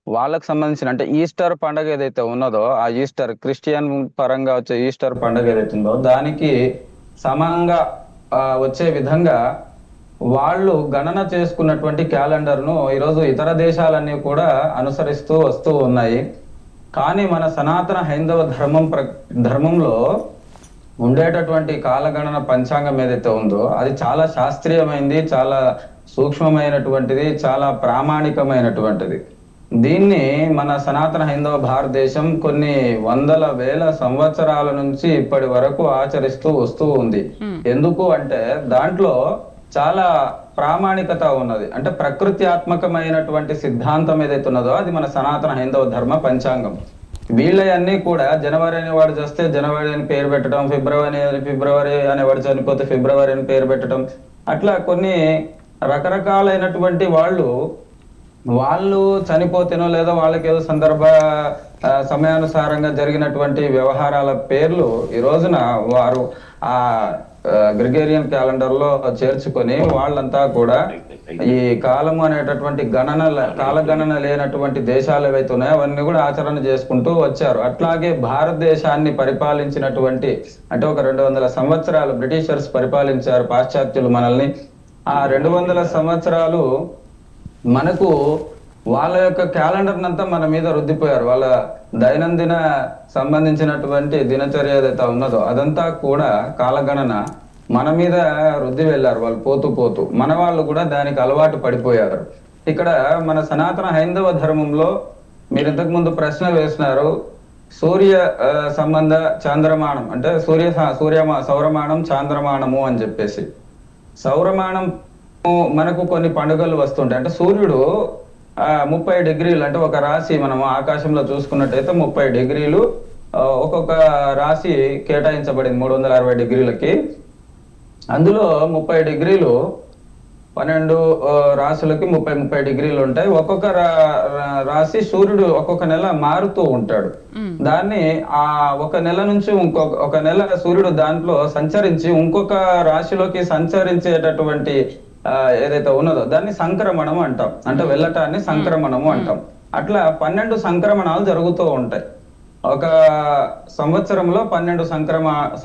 Speaker 4: వాళ్ళకు సంబంధించిన, అంటే ఈస్టర్ పండుగ ఏదైతే ఉన్నదో, ఆ ఈస్టర్ క్రిస్టియన్ పరంగా వచ్చే ఈస్టర్ పండుగ ఏదైతే ఉందో దానికి సమానంగా వచ్చే విధంగా వాళ్ళు గణన చేసుకున్నటువంటి క్యాలెండర్ను ఈరోజు ఇతర దేశాలన్నీ కూడా అనుసరిస్తూ వస్తూ ఉన్నాయి. కానీ మన సనాతన హైందవ ధర్మంలో ఉండేటటువంటి కాలగణన పంచాంగం ఏదైతే ఉందో అది చాలా శాస్త్రీయమైనది, చాలా సూక్ష్మమైనటువంటిది, చాలా ప్రామాణికమైనటువంటిది. దీన్ని మన సనాతన హైందవ భారతదేశం కొన్ని వందల వేల సంవత్సరాల నుంచి ఇప్పటి వరకు ఆచరిస్తూ వస్తూ ఉంది. ఎందుకు అంటే దాంట్లో చాలా ప్రామాణికత ఉన్నది. అంటే ప్రకృత్యాత్మకమైనటువంటి సిద్ధాంతం ఏదైతే ఉన్నదో అది మన సనాతన హైందవ ధర్మ పంచాంగం. వీళ్ళన్నీ కూడా జనవరి అనేవాడు చేస్తే జనవరి అని పేరు పెట్టడం, ఫిబ్రవరి అనేవాడు చనిపోతే ఫిబ్రవరి అని పేరు పెట్టడం, అట్లా కొన్ని రకరకాలైనటువంటి వాళ్ళు చనిపోతేనో లేదా వాళ్ళకి ఏదో సమయానుసారంగా జరిగినటువంటి వ్యవహారాల పేర్లు ఈ రోజున వారు ఆ గ్రిగేరియన్ క్యాలెండర్ లో చేర్చుకొని వాళ్ళంతా కూడా ఈ కాలము అనేటటువంటి కాలగణన లేనటువంటి దేశాలు ఏవైతే ఉన్నాయో అవన్నీ కూడా ఆచరణ చేసుకుంటూ వచ్చారు. అట్లాగే భారతదేశాన్ని పరిపాలించినటువంటి, అంటే ఒక 200 సంవత్సరాలు బ్రిటిషర్స్ పరిపాలించారు పాశ్చాత్యులు మనల్ని. ఆ 200 సంవత్సరాలు మనకు వాళ్ళ యొక్క క్యాలెండర్ నంతా మన మీద రుద్దిపోయారు. వాళ్ళ దైనందిన సంబంధించినటువంటి దినచర్య ఏదైతే ఉన్నదో అదంతా కూడా కాలగణన మన మీద రుద్ది వెళ్ళారు వాళ్ళు పోతూ. మన వాళ్ళు కూడా దానికి అలవాటు పడిపోయారు. ఇక్కడ మన సనాతన హైందవ ధర్మంలో మీరు ఇంతకు ముందు ప్రశ్న వేసినారు, సూర్య సంబంధ చాంద్రమానం, అంటే సౌరమానం చాంద్రమానము అని చెప్పేసి. సౌరమానం మనకు కొన్ని పండుగలు వస్తుంటాయి. అంటే సూర్యుడు 30 డిగ్రీలు, అంటే ఒక రాశి మనం ఆకాశంలో చూసుకున్నట్టయితే 30 డిగ్రీలు ఒక్కొక్క రాశి కేటాయించబడింది 360 డిగ్రీలకి. అందులో 30 డిగ్రీలు 12 రాశులకి 30 డిగ్రీలు ఉంటాయి. ఒక్కొక్క రాశి సూర్యుడు ఒక్కొక్క నెల మారుతూ ఉంటాడు. దాన్ని ఆ ఒక నెల నుంచి ఒక నెల సూర్యుడు దాంట్లో సంచరించి ఇంకొక రాశిలోకి సంచరించేటటువంటి ఏదైతే ఉన్నదో దాన్ని సంక్రమణము అంటాం. అంటే వెళ్ళటాన్ని సంక్రమణము అంటాం. అట్లా 12 సంక్రమణాలు జరుగుతూ ఉంటాయి. ఒక సంవత్సరంలో 12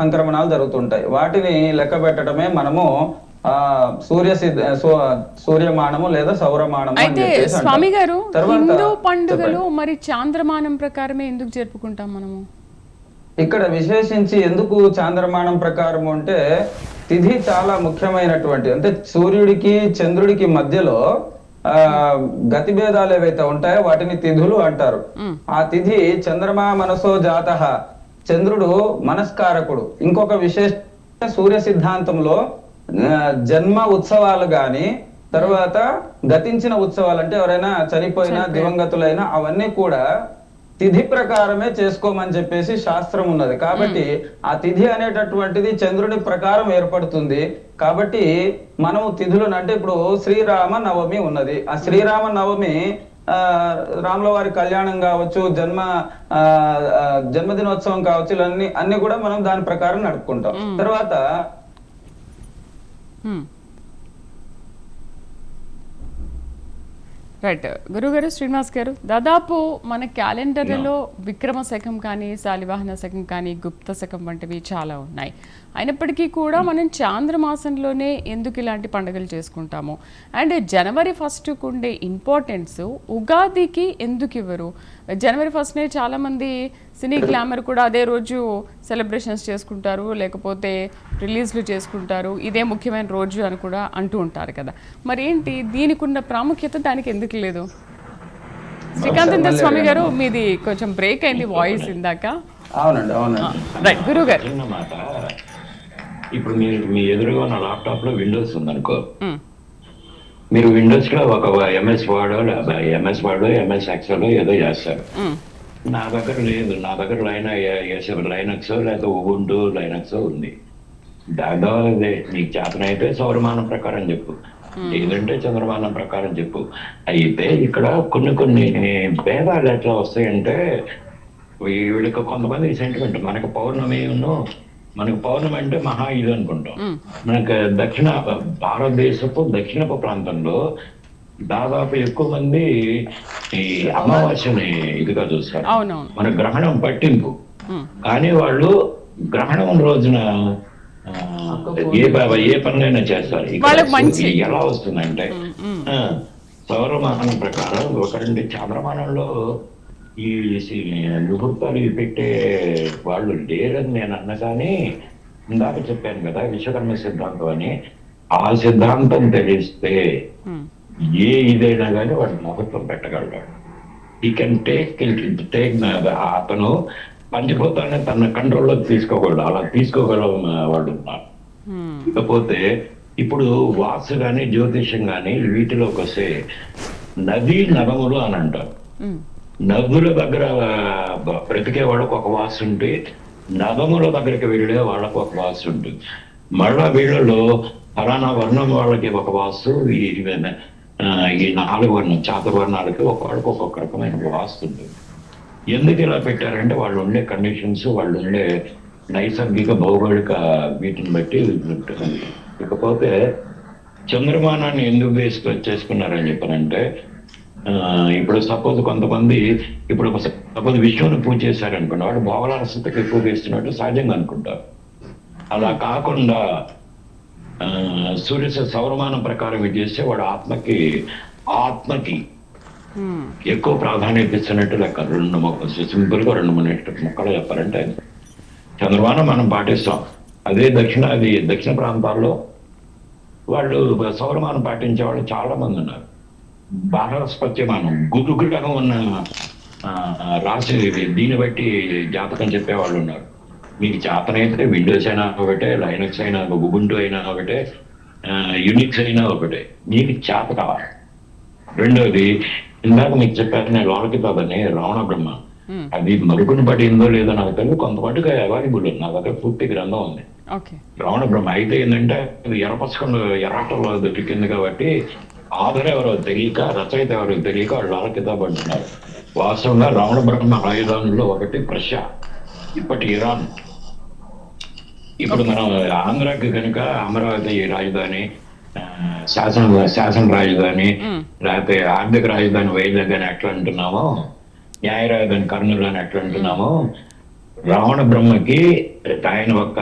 Speaker 4: సంక్రమణాలు జరుగుతుంటాయి. వాటిని లెక్క పెట్టడమే మనము సూర్యమానము లేదా సౌరమానము.
Speaker 1: అయితే స్వామి గారు, హిందూ పండుగలు మరి చాంద్రమానం ప్రకారమే ఎందుకు జరుపుకుంటాం మనము?
Speaker 4: ఇక్కడ విశేషించి ఎందుకు చాంద్రమానం ప్రకారం అంటే తిథి చాలా ముఖ్యమైనటువంటి, అంటే సూర్యుడికి చంద్రుడికి మధ్యలో గతి భేదాలు ఏవైతే ఉంటాయో వాటిని తిథులు అంటారు. ఆ తిథి చంద్రమా మనసో జాతః, చంద్రుడు మనస్కారకుడు. ఇంకొక విశేష సూర్య సిద్ధాంతంలో జన్మ ఉత్సవాలు గాని తర్వాత గతించిన ఉత్సవాలు, అంటే ఎవరైనా చనిపోయినా దివంగతులైనా అవన్నీ కూడా తిథి ప్రకారమే చేసుకోమని చెప్పేసి శాస్త్రం ఉన్నది. కాబట్టి ఆ తిథి అనేటటువంటిది చంద్రుడి ప్రకారం ఏర్పడుతుంది. కాబట్టి మనము తిథులను, అంటే ఇప్పుడు శ్రీరామ నవమి ఉన్నది, ఆ శ్రీరామ నవమి రాముల వారి కళ్యాణం కావచ్చు, జన్మదినోత్సవం కావచ్చు, ఇలా అన్ని కూడా మనం దాని ప్రకారం నడుపుకుంటాం. తర్వాత
Speaker 1: రైట్ గురుగారు, శ్రీనివాస్ గారు, దాదాపు మన క్యాలెండర్లలో విక్రమ శకం కానీ, శాలివాహన శకం కానీ, గుప్త శకం వంటివి చాలా ఉన్నాయి. అయినప్పటికీ కూడా మనం చాంద్రమాసంలోనే ఎందుకు ఇలాంటి పండుగలు చేసుకుంటాము? అండ్ జనవరి 1కు ఉండే ఇంపార్టెన్స్ ఉగాదికి ఎందుకు ఇవ్వరు? జనవరి 1నే చాలామంది సినీ గ్లామర్ కూడా అదే రోజు సెలబ్రేషన్స్ చేసుకుంటారు, లేకపోతే రిలీజ్లు చేసుకుంటారు, ఇదే ముఖ్యమైన రోజు అని కూడా అంటూ ఉంటారు కదా. మరి ఏంటి దీనికి ఉన్న ప్రాముఖ్యత, దానికి ఎందుకు లేదు? శ్రీకాంతేంద్ర స్వామి గారు, మీది కొంచెం బ్రేక్ అయింది వాయిస్ ఇందాక.
Speaker 4: అవునండి,
Speaker 1: రైట్ గురువు గారు.
Speaker 2: ఇప్పుడు మీరు మీ ఎదురుగా ఉన్న ల్యాప్టాప్ లో విండోస్ ఉందనుకో, మీరు విండోస్ లో ఒక ఎంఎస్ వర్డ్ ఎంఎస్ ఎక్సెల్ ఏదో చేస్తారు. నా దగ్గర లేదు, నా దగ్గర లైనక్స్ లేదా ఉబుంటు లైనక్స్ ఉంది. దాదాపు నీకు చేతనైతే సౌరమానం ప్రకారం చెప్పు, లేదంటే చంద్రమానం ప్రకారం చెప్పు. అయితే ఇక్కడ కొన్ని భేదాలు ఎట్లా వస్తాయంటే, వీళ్ళకి కొంతమంది సెంటిమెంట్, మనకు పౌర్ణమి అంటే మహా ఇది అనుకుంటాం. మనకు భారతదేశపు దక్షిణపు ప్రాంతంలో దాదాపు ఎక్కువ మంది ఈ అమావాస్యని ఇదిగా చూస్తారు. మన గ్రహణం పట్టింపు, కానీ వాళ్ళు గ్రహణం రోజున ఏ పనులైనా చేస్తారు. ఎలా వస్తుందంటే సౌరమానం ప్రకారం ఒకరండి, చంద్రమానంలో ఈ ముహూర్తాలు పెట్టే వాళ్ళు లేరని నేను అన్న, కానీ ఇందాక చెప్పాను కదా విశ్వకర్మ సిద్ధాంతం అని. ఆ సిద్ధాంతం తెలిస్తే ఏ ఇదైనా కానీ వాడు ముహూర్తం పెట్టగలడు. ఈ కెన్ టేక్ అతను పంచభూతాన్ని తన కంట్రోల్లోకి తీసుకోగలడు, అలా తీసుకోగల వాడు ఉన్నారు. ఇకపోతే ఇప్పుడు వాస్తు కానీ జ్యోతిషం కానీ వీటిలోకి వస్తే నదీ నగములు అని అంటారు. నదుల దగ్గర బ్రతికే వాళ్ళకు ఒక వాస్తు ఉంటే, నగముల దగ్గరికి వెళ్ళే వాళ్ళకు ఒక వాస్తు ఉంటుంది. మళ్ళా వీళ్ళలో ఫలానా వర్ణం వాళ్ళకి ఒక వాస్తు, ఈ 4 వర్ణం చాతుర్వర్ణాలకి ఒక్కొక్కడికి ఒక్కొక్క రకమైన వాస్తు ఉంటుంది. ఎందుకు ఇలా పెట్టారంటే వాళ్ళు ఉండే కండిషన్స్, వాళ్ళు ఉండే నైసర్గిక భౌగోళిక వీటిని బట్టి ఉంటుంది. ఇకపోతే చంద్రమానాన్ని ఎందుకు చేసుకున్నారని చెప్పారంటే, ఇప్పుడు సపోజ్ కొంతమంది సపోజ్ విష్ణువుని పూజ చేశారనుకోండి, వాడు భోగలాల స్థితికి ఎక్కువ వేస్తున్నట్టు సహజంగా అనుకుంటారు. అలా కాకుండా సౌరమానం ప్రకారం ఇది చేస్తే వాడు ఆత్మకి ఎక్కువ ప్రాధాన్యత ఇస్తున్నట్టు లెక్క. సింపుల్ గా 2-3 ముక్కలు చెప్పారంటే, చంద్రమానం మనం పాటిస్తాం. అదే దక్షిణ ప్రాంతాల్లో వాళ్ళు సౌరమానం పాటించే వాళ్ళు చాలా మంది ఉన్నారు. బృహస్పత్యమానం గురుగ్రహం ఉన్న రాశి, దీన్ని బట్టి జాతకం చెప్పేవాళ్ళు ఉన్నారు. మీకు చేతనైతే విండోస్ అయినా ఒకటే, లైనక్స్ అయినా ఉబుంటు అయినా ఒకటే, యూనిక్స్ అయినా ఒకటే, మీకు చేత కావాలి. రెండోది ఇందాక మీకు చెప్పాను నేను లోలకితాబని రావణ బ్రహ్మ, అది మరుగున పడిందో లేదో నాకు తెలియదు, కొంతపాటుగా అవైలబుల్ ఉంది, నా దగ్గర పూర్తి గ్రంథం ఉంది రావణ బ్రహ్మ. అయితే ఏంటంటే అది ఎర్రటంలో దొరికింది కాబట్టి ఆధార ఎవరో తెలియక, రచయిత ఎవరో తెలియక వాళ్ళు లోలకితాబ్ అంటున్నారు. వాస్తవంగా రావణ బ్రహ్మ రాజధానుల్లో ఒకటి ప్రషా, ఇప్పటి ఇరాన్. ఇప్పుడు మనం ఆంధ్రాకి కనుక అమరావతి రాజధాని, శాసన రాజధాని, లేకపోతే ఆర్థిక రాజధాని వైజాగ్ అని ఎట్లా అంటున్నామో, న్యాయ రాజధాని కర్నూలు అని ఎట్లా అంటున్నామో, రావణ బ్రహ్మకి ఆయన ఒక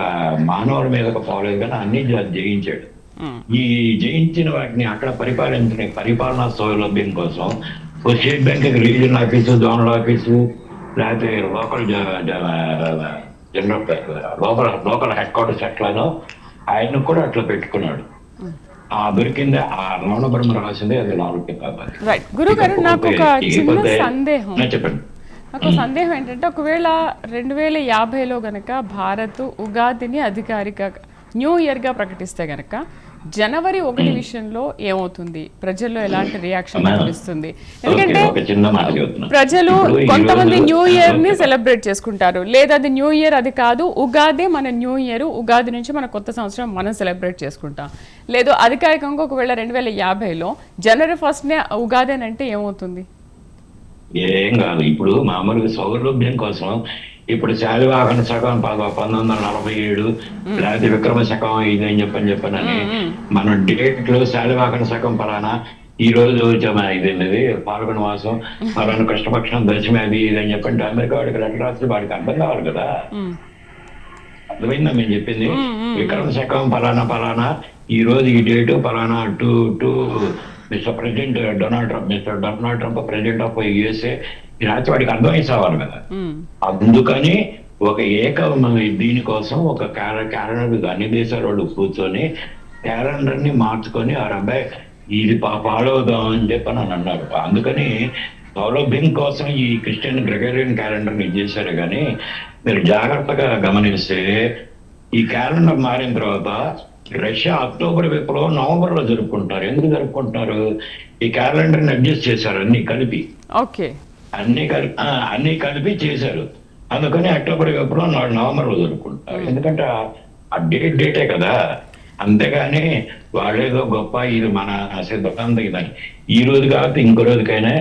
Speaker 2: మానవుల మీద ఒక పోలేదు కానీ అన్ని జయించాడు. ఈ జయించిన వాటిని అక్కడ పరిపాలనా సౌలభ్యం కోసం state bank regional office, zonal office, లేకపోతే లోకల్ హెడ్ క్వార్టర్స్ ఎట్లానో ఆయన కూడా అట్లా పెట్టుకున్నాడు. ఆ దొరికింది ఆ రావణ బ్రహ్మ రాసింది అది నాలుగు కాబట్టి.
Speaker 1: గురుగారు, నాకు ఒక చిన్న సందేహం.
Speaker 2: చెప్పండి.
Speaker 1: నాకు సందేహం ఏంటంటే, ఒకవేళ 2050లో గనక భారత్ ఉగాదిని అధికారిక న్యూ ఇయర్ గా ప్రకటిస్తే గనక జనవరి 1 విషయంలో ఏమవుతుంది? ప్రజల్లో ఎలాంటి రియాక్షన్ కనిపిస్తుంది? ఎందుకంటే ప్రజలు కొంతమంది న్యూ ఇయర్ ని సెలబ్రేట్ చేసుకుంటారు, లేదా అది న్యూ ఇయర్ అది కాదు, ఉగాదే మన న్యూ ఇయర్, ఉగాది నుంచి మన కొత్త సంవత్సరం మనం సెలబ్రేట్ చేసుకుంటాం. లేదు అధికారికంగా ఒకవేళ 2050లో జనవరి 1నే ఉగాది అని అంటే ఏమవుతుంది?
Speaker 2: ఏం కాదు. ఇప్పుడు మామూలుగా సౌలభ్యం కోసం ఇప్పుడు శాలివాహన శకం 1947 లేకపోతే విక్రమ శకం ఇదని చెప్పని మనం డేట్లు శాలివాహన శకం పలానా ఈ రోజు ఇదేంటిది పాల్గొన మాసం పలానా కృష్ణపక్షం దశమి అది ఇదని చెప్పండి అమెరికా వాడికి లెటర్ రాస్తే వాడికి అర్థం కావాలి కదా. అర్థమైందా మేము చెప్పింది? విక్రమ శకం పలానా ఈ రోజు ఈ డేటు పలానా to mister president Donald Trump president of USA రాత్రి వాడికి అర్థమై సావాలి కదా. అందుకని ఒక దీనికోసం ఒక క్యాలెండర్ అన్ని దేశాల వాళ్ళు కూర్చొని క్యాలెండర్ ని మార్చుకొని ఆ అబ్బాయి ఇది ఫాలో అవుదాం అని చెప్పని అన్నారు. అందుకని సౌలభ్యం కోసం ఈ క్రిస్టియన్ గ్రెగరియన్ క్యాలెండర్ ని చేశారు. కానీ మీరు జాగ్రత్తగా గమనిస్తే ఈ క్యాలెండర్ మారిన తర్వాత రష్యా అక్టోబర్ విప్లవం నవంబర్ లో జరుపుకుంటారు. ఎందుకు జరుపుకుంటారు? ఈ క్యాలెండర్ ని అడ్జస్ట్ చేశారు అన్ని కలిపి. అన్ని కలిపి చేశారు. అందుకని అక్టోబర్ విప్లవం నవంబర్ లో జరుపుకుంటారు. ఎందుకంటే ఆ డేటే కదా. అంతేగాని వాళ్ళేదో గొప్ప ఇది మన సిద్ధాంతం ఇదని ఈ రోజు కాకపోతే ఇంకో రోజుకైనా.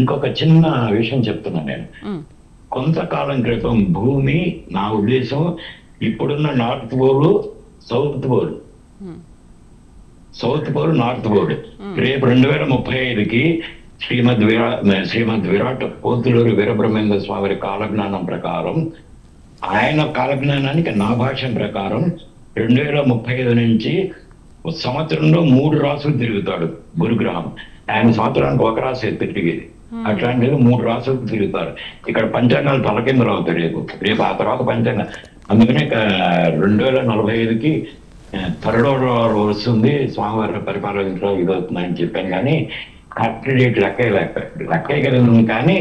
Speaker 2: ఇంకొక చిన్న విషయం చెప్తున్నాను నేను. కొంతకాలం క్రితం భూమి నా ఉద్దేశం ఇప్పుడున్న north pole south pole north pole రేపు 2035కి శ్రీమద్ విరాట్ పోతులూరి వీరబ్రహ్మేంద్ర స్వామి కాలజ్ఞానం ప్రకారం, ఆయన కాలజ్ఞానానికి నా భాష్యం ప్రకారం 2035 నుంచి సంవత్సరంలో 3 రాసులు తిరుగుతాడు గురుగ్రహం. ఆయన సంవత్సరానికి ఒక రాశి తిరిగేది. అట్లాంటిది 3 రాసులు తిరుగుతారు. ఇక్కడ పంచాంగాలు తలకిందులు అవుతాయి రేపు ఆ తర్వాత పంచాంగం. అందుకనే 2045కి థర్డ్ వస్తుంది స్వామివారి పరిపాలనలో ఇదవుతుందని చెప్పాను. కానీ కరెక్ట్ డేట్ లెక్క కానీ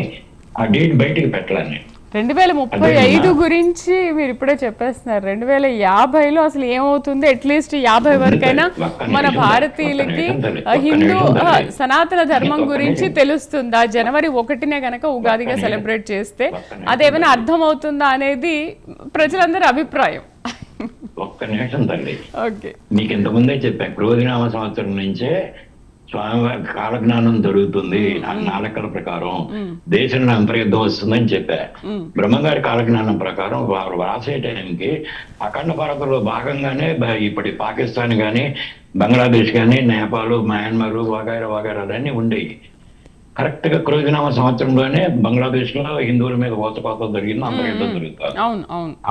Speaker 2: ఆ డేట్ బయటికి పెట్టాలని
Speaker 1: 2035 గురించి మీరు ఇప్పుడే చెప్పేస్తున్నారు. 2050లో అసలు ఏమవుతుంది? అట్లీస్ట్ 50 వరకైనా మన భారతీయులకి హిందూ సనాతన ధర్మం గురించి తెలుస్తుందా? జనవరి 1నే గనక ఉగాదిగా సెలబ్రేట్ చేస్తే అదేమైనా అర్థం అవుతుందా అనేది ప్రజలందరి అభిప్రాయం.
Speaker 2: ఒక్క నిమిషం తల్లి, మీకు ఇంతకుముందే చెప్పా, క్రోధినామ సంవత్సరం నుంచే స్వామివారి కాలజ్ఞానం జరుగుతుంది నా లెక్కల ప్రకారం. దేశంలో అంతర్యుద్ధం వస్తుందని చెప్పా. బ్రహ్మంగారి కాలజ్ఞానం ప్రకారం వారు రాసే టైంకి అఖండ భారతంలో భాగంగానే ఇప్పటి పాకిస్తాన్ కానీ బంగ్లాదేశ్ కానీ నేపాల్ మయన్మార్ వగైరాలన్నీ ఉండేవి. కరెక్ట్ గా క్రోధినామ సంవత్సరంలోనే బంగ్లాదేశ్ లో హిందువుల మీద ఓతపాతం జరిగింది, అంతర్యుద్ధం జరుగుతుంది.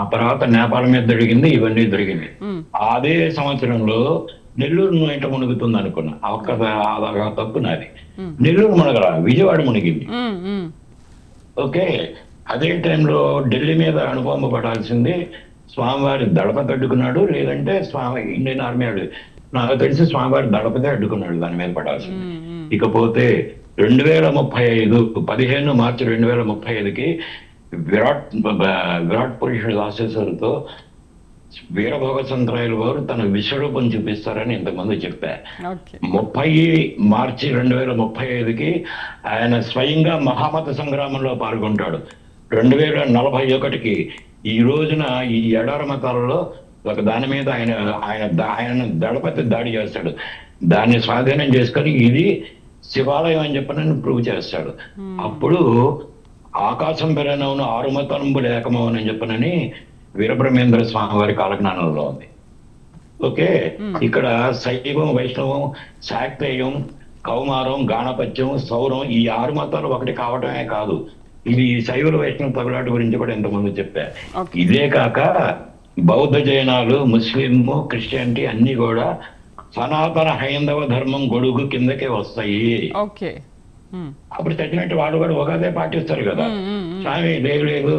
Speaker 2: ఆ తర్వాత నేపాల్ మీద జరిగింది, ఇవన్నీ జరిగింది. అదే సంవత్సరంలో నెల్లూరు ఇంట మునుగుతుంది అనుకున్నా. ఒక్క తప్పు నాది. నెల్లూరు మునగల, విజయవాడ మునిగింది. ఓకే, అదే టైంలో ఢిల్లీ మీద అణుబాంబు పడాల్సింది స్వామివారి దడపతి అడ్డుకున్నాడు, లేదంటే ఇండియన్ ఆర్మీ నాకు తెలిసి స్వామివారి దడపతే అడ్డుకున్నాడు దాని మీద పడాల్సింది. ఇకపోతే 2035 15 మార్చి 2035కి విరాట్ పురుషుడు ఆశీస్సులతో వీరభోగచంద్రాయులు వారు తన విశ్వరూపం చూపిస్తారని ఇంతకుముందు చెప్పారు. 30 మార్చి 2035కి ఆయన స్వయంగా మహామత సంగ్రామంలో పాల్గొంటాడు. 2041కి ఈ రోజున ఈ ఎడార మతాలలో ఒక దాని మీద ఆయన దళపతి దాడి చేస్తాడు. దాన్ని స్వాధీనం చేసుకొని ఇది శివాలయం అని చెప్పని ప్రూవ్ చేస్తాడు. అప్పుడు ఆకాశం పెరనవును 6 మతనంబులు ఏకమవునని చెప్పనని వీరబ్రహ్మేంద్ర స్వామి వారి కాలజ్ఞానంలో ఉంది. ఓకే, ఇక్కడ శైవం, వైష్ణవం, శాక్తేయం, కౌమారం, గాణపత్యం, సౌరం ఈ 6 మతాలు ఒకటి కావడమే కాదు, ఇది శైవుల వైష్ణవ తగులాట గురించి కూడా ఎంతమంది చెప్పారు. ఇదే కాక బౌద్ధ, జైనాలు, ముస్లిం, క్రిస్టియానిటీ అన్ని కూడా సనాతన హైందవ ధర్మం గొడుగు కిందకే వస్తాయి.
Speaker 1: ఓకే,
Speaker 2: అప్పుడు చచ్చినట్టు వాళ్ళు కూడా ఒకదే పాటిస్తారు కదా. స్వామి లేదు లేదు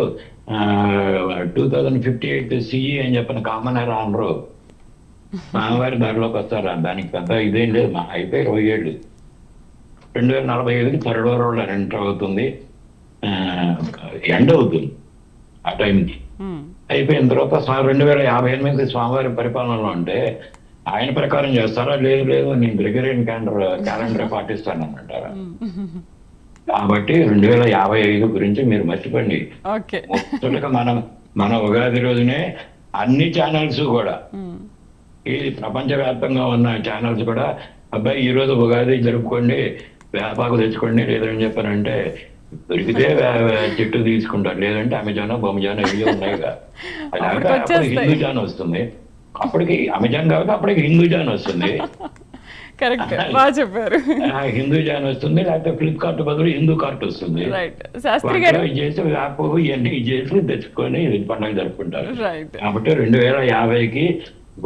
Speaker 2: 2058 CE అని చెప్పిన కామన్ ఎరా అనరు, స్వామివారి దారిలోకి వస్తారా, దానికి పెద్ద ఇదేం లేదు. మా అయితే 20 ఏళ్ళు 2045కి థర్డ్ వరల్డ్ ఎంటర్ అవుతుంది, ఎండ్ అవుతుంది ఆ టైంకి. అయిపోయిన తర్వాత 2058 స్వామివారి పరిపాలనలో ఉంటే ఆయన ప్రకారం చేస్తారా, లేదు లేదు నేను గ్రెగరియన్ క్యాలెండర్ పాటిస్తానంటారా. కాబట్టి 2055 గురించి మీరు మర్చిపోండి. మొదటగా మన ఉగాది రోజునే అన్ని ఛానల్స్ కూడా, ఈ ప్రపంచవ్యాప్తంగా ఉన్న ఛానల్స్ కూడా అబ్బాయి ఈ రోజు ఉగాది జరుపుకోండి, వేపాకు తెచ్చుకోండి, లేదని చెప్పారంటే దొరికితే చెట్టు తీసుకుంటారు, లేదంటే అమెజాన్, బొమజాన్ ఇవి ఉన్నాయిగా. అప్పుడు హిందూజాన్ వస్తుంది, అప్పటికి అమెజాన్ కాబట్టి అప్పటికి హిందూజాన్ వస్తుంది. హిందూజాన్ వస్తుంది, లేకపోతే ఫ్లిప్కార్ట్ బదులు హిందూ కార్ట్ వస్తుంది. చేసి యాప్ ఇవన్నీ చేసి తెచ్చుకొని పండుగ జరుపుకుంటారు. కాబట్టి 2050కి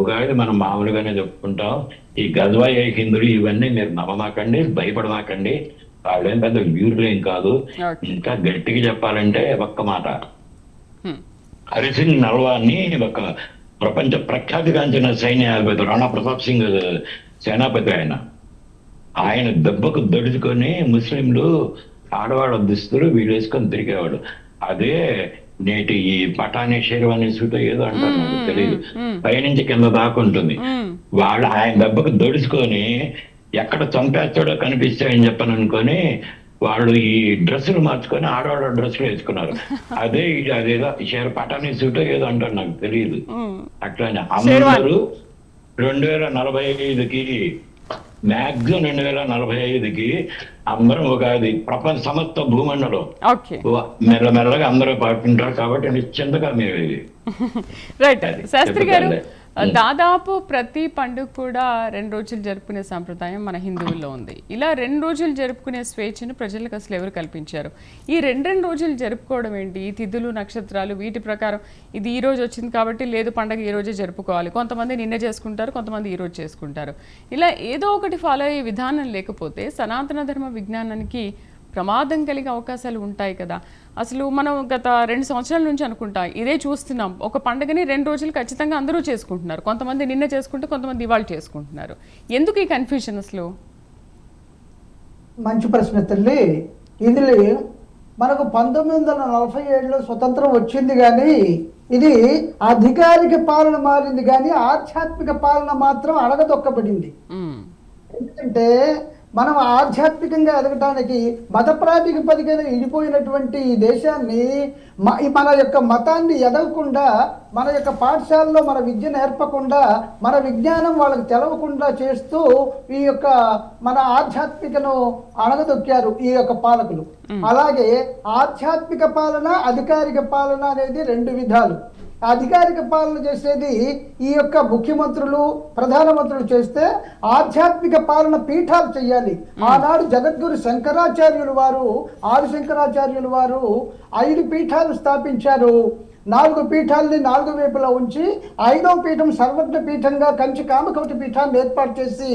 Speaker 2: ఉగాది మనం మామూలుగానే చెప్పుకుంటాం. ఈ గద్వాయ హిందువులు ఇవన్నీ మీరు నమ్మమాకండి, భయపడమాకండి. వాళ్ళేం పెద్ద వీరులేం కాదు. ఇంకా గట్టిగా చెప్పాలంటే ఒక్క మాట, హరిసింగ్ నల్వాని ఒక ప్రపంచ ప్రఖ్యాతిగాంచిన సైన్యాధిపతి రాణా ప్రతాప్ సింగ్ సేనాపతి ఆయన దెబ్బకు దడుచుకొని ముస్లింలు ఆడవాళ్ళ దుస్తులు వీళ్ళు వేసుకొని తిరిగేవాడు. అదే నేటి ఈ పటానీ షేర్వాణి సూట్ ఏదో అంటారు, నాకు తెలియదు, పైనుంచి కింద దాకా ఉంటుంది. వాళ్ళు ఆయన దెబ్బకు దడుచుకొని ఎక్కడ చంపేస్తాడో కనిపిస్తాయని చెప్పని అనుకొని వాళ్ళు ఈ డ్రెస్సులు మార్చుకొని ఆడవాళ్ళ డ్రెస్సులు వేసుకున్నారు. అదేదో పటానీ సూట్ ఏదో అంటారు, నాకు తెలియదు. అట్లానే అందరూ 2045కి మ్యాక్సిమం 2045కి అందరం ఉగాది ప్రపంచ సమస్త భూమండలం మెల్లమెల్లగా అందరూ పాడుకుంటారు. కాబట్టి నిశ్చింతగా మేము
Speaker 1: రైట్. శాస్త్రి గారు, దాదాపు ప్రతి పండుగ కూడా 2 రోజులు జరుపుకునే సాంప్రదాయం మన హిందువుల్లో ఉంది. ఇలా 2 రోజులు జరుపుకునే స్వేచ్ఛను ప్రజలకు అసలు ఎవరు కల్పించారు? ఈ 2 రోజులు జరుపుకోవడం ఏంటి? ఈ తిథులు, నక్షత్రాలు వీటి ప్రకారం ఇది ఈ రోజు వచ్చింది కాబట్టి లేదు పండుగ ఈ రోజే జరుపుకోవాలి, కొంతమంది నిన్న చేసుకుంటారు, కొంతమంది ఈ రోజు చేసుకుంటారు. ఇలా ఏదో ఒకటి ఫాలో అయ్యే విధానం లేకపోతే సనాతన ధర్మ విజ్ఞానానికి ప్రమాదం కలిగే అవకాశాలు ఉంటాయి కదా. అసలు మనం గత 2 సంవత్సరాల నుంచి అనుకుంటా ఇదే చూస్తున్నాం. ఒక పండుగని 2 రోజులు ఖచ్చితంగా అందరూ చేసుకుంటున్నారు, కొంతమంది నిన్న చేసుకుంటే కొంతమంది ఇవాళ చేసుకుంటున్నారు. ఎందుకు ఈ కన్ఫ్యూజన్ అసలు?
Speaker 3: మంచి ప్రశ్న తల్లి. ఇది మనకు 1947లో స్వతంత్రం వచ్చింది, కానీ ఇది అధికారిక పాలన మారింది, కానీ ఆధ్యాత్మిక పాలన మాత్రం అడగదొక్కబడింది. ఎందుకంటే మనం ఆధ్యాత్మికంగా ఎదగటానికి మత ప్రాతిపదికన ఇడిపోయినటువంటి ఈ దేశాన్ని మన యొక్క మతాన్ని ఎదగకుండా, మన యొక్క పాఠశాలలో మన విద్య నేర్పకుండా, మన విజ్ఞానం వాళ్ళకి తెలవకుండా చేస్తూ ఈ యొక్క మన ఆధ్యాత్మికను అణగదొక్కారు ఈ యొక్క పాలకులు. అలాగే ఆధ్యాత్మిక పాలన, అధికారిక పాలన అనేది 2 విధాలు. అధికారిక పాలన చేసేది ఈ యొక్క ముఖ్యమంత్రులు, ప్రధానమంత్రులు చేస్తే, ఆధ్యాత్మిక పాలన పీఠాలు చేయాలి. ఆనాడు జగద్గురు శంకరాచార్యులు వారు, ఆదిశంకరాచార్యులు వారు 5 పీఠాలు స్థాపించారు. 4 పీఠాలని 4 వైపులా ఉంచి 5వ పీఠం సర్వజ్ఞ పీఠంగా కంచి కామకోటి పీఠాన్ని ఏర్పాటు చేసి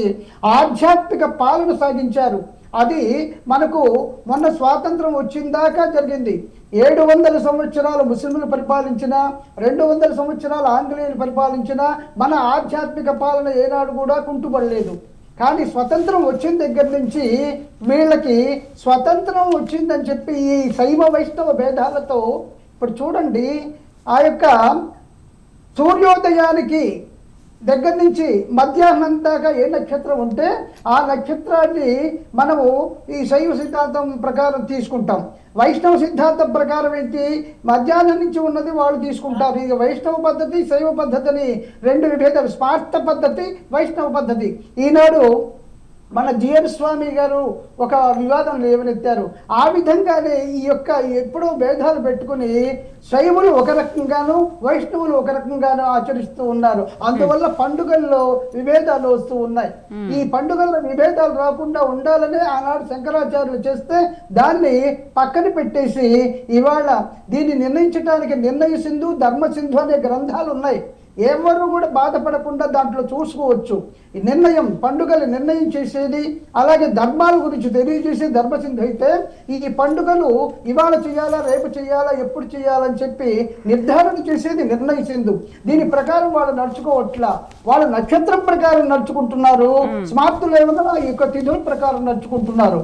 Speaker 3: ఆధ్యాత్మిక పాలన సాగించారు. అది మనకు మొన్న స్వాతంత్రం వచ్చిందాకా జరిగింది. 700 సంవత్సరాలు ముస్లింలు పరిపాలించిన, 200 సంవత్సరాలు ఆంగ్లేయులు పరిపాలించిన మన ఆధ్యాత్మిక పాలన ఏనాడు కూడా కుంటుపడలేదు. కానీ స్వతంత్రం వచ్చిన దగ్గర నుంచి వీళ్ళకి స్వతంత్రం వచ్చిందని చెప్పి ఈ శైవ వైష్ణవ భేదాలతో ఇప్పుడు చూడండి, ఆ యొక్క సూర్యోదయానికి దగ్గర నుంచి మధ్యాహ్నం దాకా ఏ నక్షత్రం ఉంటే ఆ నక్షత్రాన్ని మనము ఈ శైవ సిద్ధాంతం ప్రకారం తీసుకుంటాం. వైష్ణవ సిద్ధాంతం ప్రకారం ఏంటి, మధ్యాహ్నం నుంచి ఉన్నది వాళ్ళు తీసుకుంటారు. ఇక వైష్ణవ పద్ధతి, శైవ పద్ధతిని 2 విభేదాలు, స్మార్త పద్ధతి, వైష్ణవ పద్ధతి. ఈనాడు మన జిఎన్ స్వామి గారు ఒక వివాదం లేవనెత్తారు. ఆ విధంగానే ఈ యొక్క ఎప్పుడో భేదాలు పెట్టుకుని శైవులు ఒక రకంగాను వైష్ణవులు ఒక రకంగాను ఆచరిస్తూ ఉన్నారు. అందువల్ల పండుగల్లో విభేదాలు వస్తూ ఉన్నాయి. ఈ పండుగల్లో విభేదాలు రాకుండా ఉండాలని ఆనాడు శంకరాచార్యులు చేస్తే దాన్ని పక్కన పెట్టేసి ఇవాళ దీన్ని నిర్ణయించడానికి నిర్ణయ సింధు ధర్మ సింధు అనే గ్రంథాలు ఉన్నాయి. ఎవరు కూడా బాధపడకుండా దాంట్లో చూసుకోవచ్చు. ఈ నిర్ణయం పండుగలు నిర్ణయం చేసేది, అలాగే ధర్మాల గురించి తెలియజేసే ధర్మసింధు అయితే ఈ పండుగలు ఇవాళ చేయాలా రేపు చేయాలా ఎప్పుడు చేయాలని చెప్పి నిర్ధారణ చేసేది నిర్ణయ సింధు. దీని ప్రకారం వాళ్ళు నడుచుకోవట్లా, వాళ్ళు నక్షత్రం ప్రకారం నడుచుకుంటున్నారు. స్మార్తులు ఏమన్నా ఈ యొక్క తిథుల ప్రకారం నడుచుకుంటున్నారు.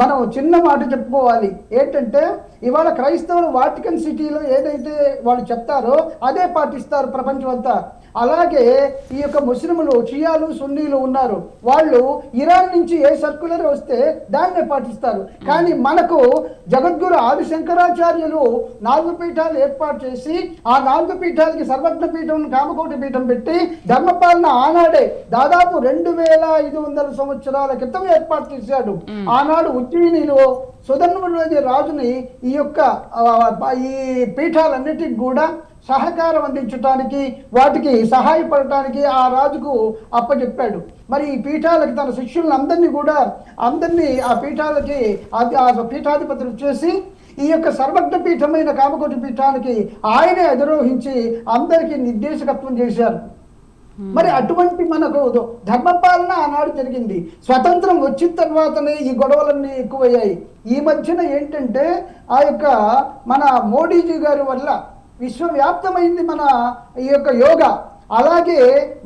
Speaker 3: మనం చిన్న మాట చెప్పుకోవాలి ఏంటంటే ఇవాళ క్రైస్తవులు వాటికన్ సిటీలో ఏదైతే వాళ్ళు చెప్తారో అదే పాటిస్తారు ప్రపంచం అంతా. అలాగే ఈ యొక్క ముస్లింలు షియాలు సున్నీలు ఉన్నారు, వాళ్ళు ఇరాన్ నుంచి ఏ సర్క్యులర్ వస్తే దాన్నే పాటిస్తారు. కానీ మనకు జగద్గురు ఆది శంకరాచార్యులు 4 పీఠాలు ఏర్పాటు చేసి ఆ 4 పీఠాలకి సర్వజ్ఞ పీఠం కామకోటి పీఠం పెట్టి ధర్మపాలన ఆనాడే దాదాపు 2500 సంవత్సరాల క్రితం ఏర్పాటు చేశాడు. ఆనాడు ఉజ్జయినిలో సుధర్ముడి రాజుని ఈ యొక్క ఈ పీఠాలన్నిటికి కూడా సహకారం అందించడానికి వాటికి సహాయపడటానికి ఆ రాజుకు అప్పచెప్పాడు. మరి ఈ పీఠాలకి తన శిష్యులను అందరినీ ఆ పీఠాలకి ఆ పీఠాధిపతులు చేసి ఈ యొక్క సర్వజ్ఞ పీఠమైన కామకోటి పీఠానికి ఆయనే అధిరోహించి అందరికీ నిర్దేశకత్వం చేశారు. మరి అటువంటి మనకు ధర్మపాలన ఆనాడు జరిగింది. స్వతంత్రం వచ్చిన తర్వాతనే ఈ గొడవలన్నీ ఎక్కువయ్యాయి. ఈ మధ్యన ఏంటంటే ఆ యొక్క మన మోడీజీ గారి వల్ల విశ్వవ్యాప్తమైంది మన ఈ యొక్క యోగా. అలాగే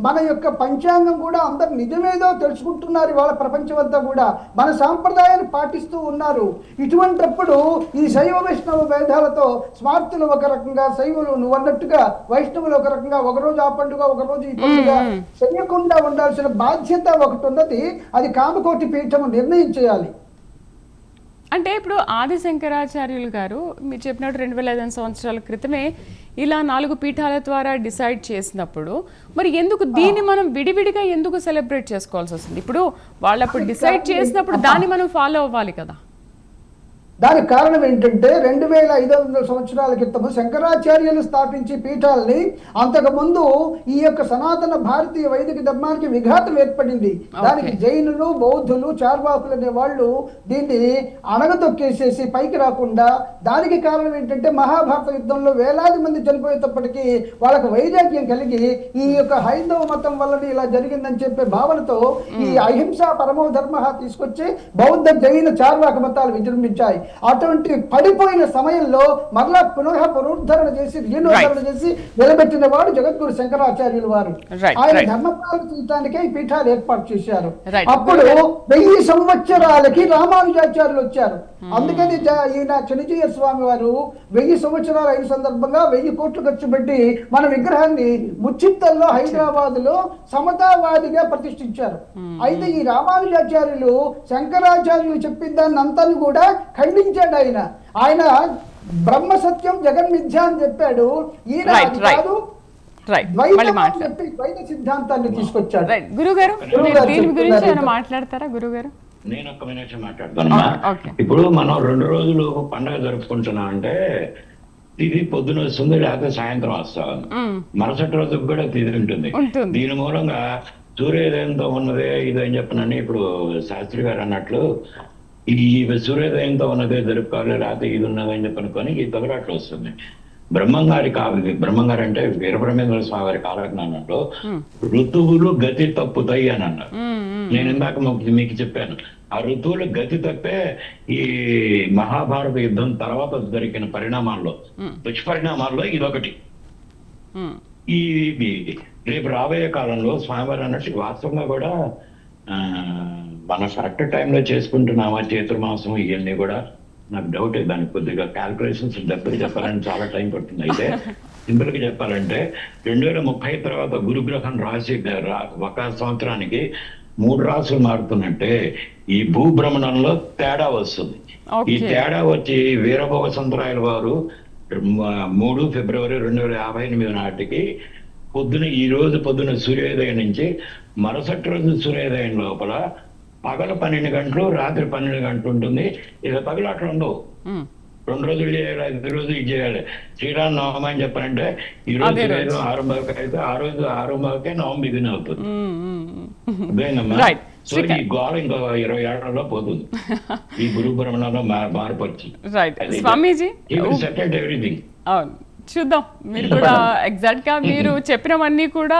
Speaker 3: మన యొక్క పంచాంగం కూడా అందరు నిజమేదో తెలుసుకుంటున్నారు. ఇవాళ ప్రపంచం అంతా కూడా మన సాంప్రదాయాన్ని పాటిస్తూ ఉన్నారు. ఇటువంటప్పుడు ఈ శైవ వైష్ణవ భేదాలతో స్మార్తులు ఒక రకంగా, శైవులు నువ్వు అన్నట్టుగా వైష్ణవులు ఒక రకంగా, ఒకరోజు ఆ పండుగ ఒకరోజు ఈ పండుగ చేయకుండా ఉండాల్సిన బాధ్యత ఒకటి ఉన్నది. అది కామకోటి పీఠం నిర్ణయం చేయాలి.
Speaker 1: అంటే ఇప్పుడు ఆది శంకరాచార్యులు గారు మీరు చెప్పినట్టు 2500 సంవత్సరాల క్రితమే ఇలా 4 పీఠాల ద్వారా డిసైడ్ చేసినప్పుడు మరి ఎందుకు దీన్ని మనం విడివిడిగా ఎందుకు సెలబ్రేట్ చేసుకోవాల్సి వస్తుంది? ఇప్పుడు వాళ్ళు అప్పుడు డిసైడ్ చేసినప్పుడు దాన్ని మనం ఫాలో అవ్వాలి కదా.
Speaker 3: దానికి కారణం ఏంటంటే 2500 సంవత్సరాల క్రితము శంకరాచార్యులు స్థాపించి పీఠాలని అంతకుముందు ఈ యొక్క సనాతన భారతీయ వైదిక ధర్మానికి విఘాతం ఏర్పడింది. దానికి జైనులు, బౌద్ధులు, చార్వాకులు అనే వాళ్ళు దీన్ని అణగదొక్కేసేసి పైకి రాకుండా, దానికి కారణం ఏంటంటే మహాభారత యుద్ధంలో వేలాది మంది చనిపోయేటప్పటికీ వాళ్ళకు వైరాగ్యం కలిగి ఈ యొక్క హైందవ మతం వల్ల ఇలా జరిగిందని చెప్పే భావనతో ఈ అహింస పరమో ధర్మ తీసుకొచ్చి బౌద్ధ, జైన, చార్వాక మతాలు విజృంభించాయి. అటువంటి పడిపోయిన సమయంలో మరలా పునరుద్ధరణ చేసి రీనోద్ధరణ చేసి నిలబెట్టిన వాడు జగద్గురు శంకరాచార్యులు వారు. ఆయన ధర్మపాలన చేయడానికే ఈ పీఠాలు ఏర్పాటు చేశారు. అప్పుడు 1000 సంవత్సరాలకి రామానుజాచార్యులు వచ్చారు. అందుకని ఈయన చనిజీయ స్వామి వారు 1000 సంవత్సరాలు అయిన సందర్భంగా 1000 కోట్లు ఖర్చు పెట్టి మన విగ్రహాన్ని ముచ్చిత్తల్లో హైదరాబాద్ లో సమతావాదిగా ప్రతిష్ఠించారు. అయితే ఈ రామానుజాచార్యులు శంకరాచార్యులు చెప్పిన దాన్ని అంతా కూడా ఖండించాడు. ఆయన బ్రహ్మ సత్యం జగన్మిథ్య అని చెప్పాడు. ఈయన కాదు ద్వైత సిద్ధాంతాన్ని తీసుకొచ్చాడు.
Speaker 1: గురుగారు దీని గురించి ఏమైనా మాట్లాడతారా? గురుగారు
Speaker 2: నేను ఒక్క నిమిషం మాట్లాడతానమ్మా. ఇప్పుడు మనం 2 రోజులు పండుగ జరుపుకుంటున్నాం అంటే తిథి పొద్దున వస్తుంది, లేకపోతే సాయంత్రం వస్తాం. మరుసటి రోజుకు కూడా తిథి ఉంటుంది. దీని మూలంగా సూర్యోదయంతో ఉన్నదే ఇదని చెప్పనని ఇప్పుడు శాస్త్రి గారు అన్నట్లు ఈ సూర్యోదయంతో ఉన్నదే జరుపుకోవాలి, లేకపోతే ఇది ఉన్నదని చెప్పనుకొని ఈ తొగరాట్లు వస్తుంది. బ్రహ్మంగారి బ్రహ్మంగారు అంటే వీరబ్రహ్మేంద్ర స్వామి వారి కాలజ్ఞానంలో ఋతువులు గతి తప్పుతాయి అని అన్నారు. నేను ఇందాక మీకు చెప్పాను, ఆ ఋతువులు గతి తప్పే ఈ మహాభారత యుద్ధం తర్వాత జరిగిన పరిణామాల్లో, దుష్పరిణామాల్లో ఇదొకటి. ఈ రేపు రాబోయే కాలంలో స్వామివారు అన్నట్టు వాస్తవంగా కూడా మనం కరెక్ట్ టైంలో చేసుకుంటున్నామా చతుర్మాసం ఇవన్నీ కూడా నాకు డౌట్. దానికి కొద్దిగా క్యాల్కులేషన్స్ డబ్బులు చెప్పాలని చాలా టైం పడుతుంది. అయితే సింపుల్ గా చెప్పాలంటే 2030 తర్వాత గురుగ్రహం రాశి ఒక సంవత్సరానికి 3 రాశులు మారుతున్నట్టే ఈ భూభ్రమణంలో తేడా వస్తుంది. ఈ తేడా వచ్చి వీరభోగసంతరాయల వారు 3 ఫిబ్రవరి 2058 నాటికి పొద్దున సూర్యోదయం నుంచి మరుసటి రోజు సూర్యోదయం లోపల పగలు 12 గంటలు, రాత్రి 12 గంటలు ఉంటుంది. ఇక పగలు అట్లా ఉండవు. 2 రోజులు చేయాలి, 5 రోజులు ఇది చేయాలి. శ్రీరామ నవమి అని చెప్పారంటే ఈ రోజు లేదు ఆరంభకి అయితే ఆ రోజు ఆరంభకే నవమి బిగిన్ అవుతుంది. అదేనమ్మా. సో ఈ గోడ ఇంకో 20 ఏళ్లలో పోతుంది ఈ గురు భ్రమణంలో మార్పు వచ్చి.
Speaker 1: స్వామీజీ
Speaker 2: ఎవ్రీథింగ్.
Speaker 1: అవును, చూద్దాం. మీరు కూడా ఎగ్జాక్ట్ గా మీరు చెప్పినవన్నీ కూడా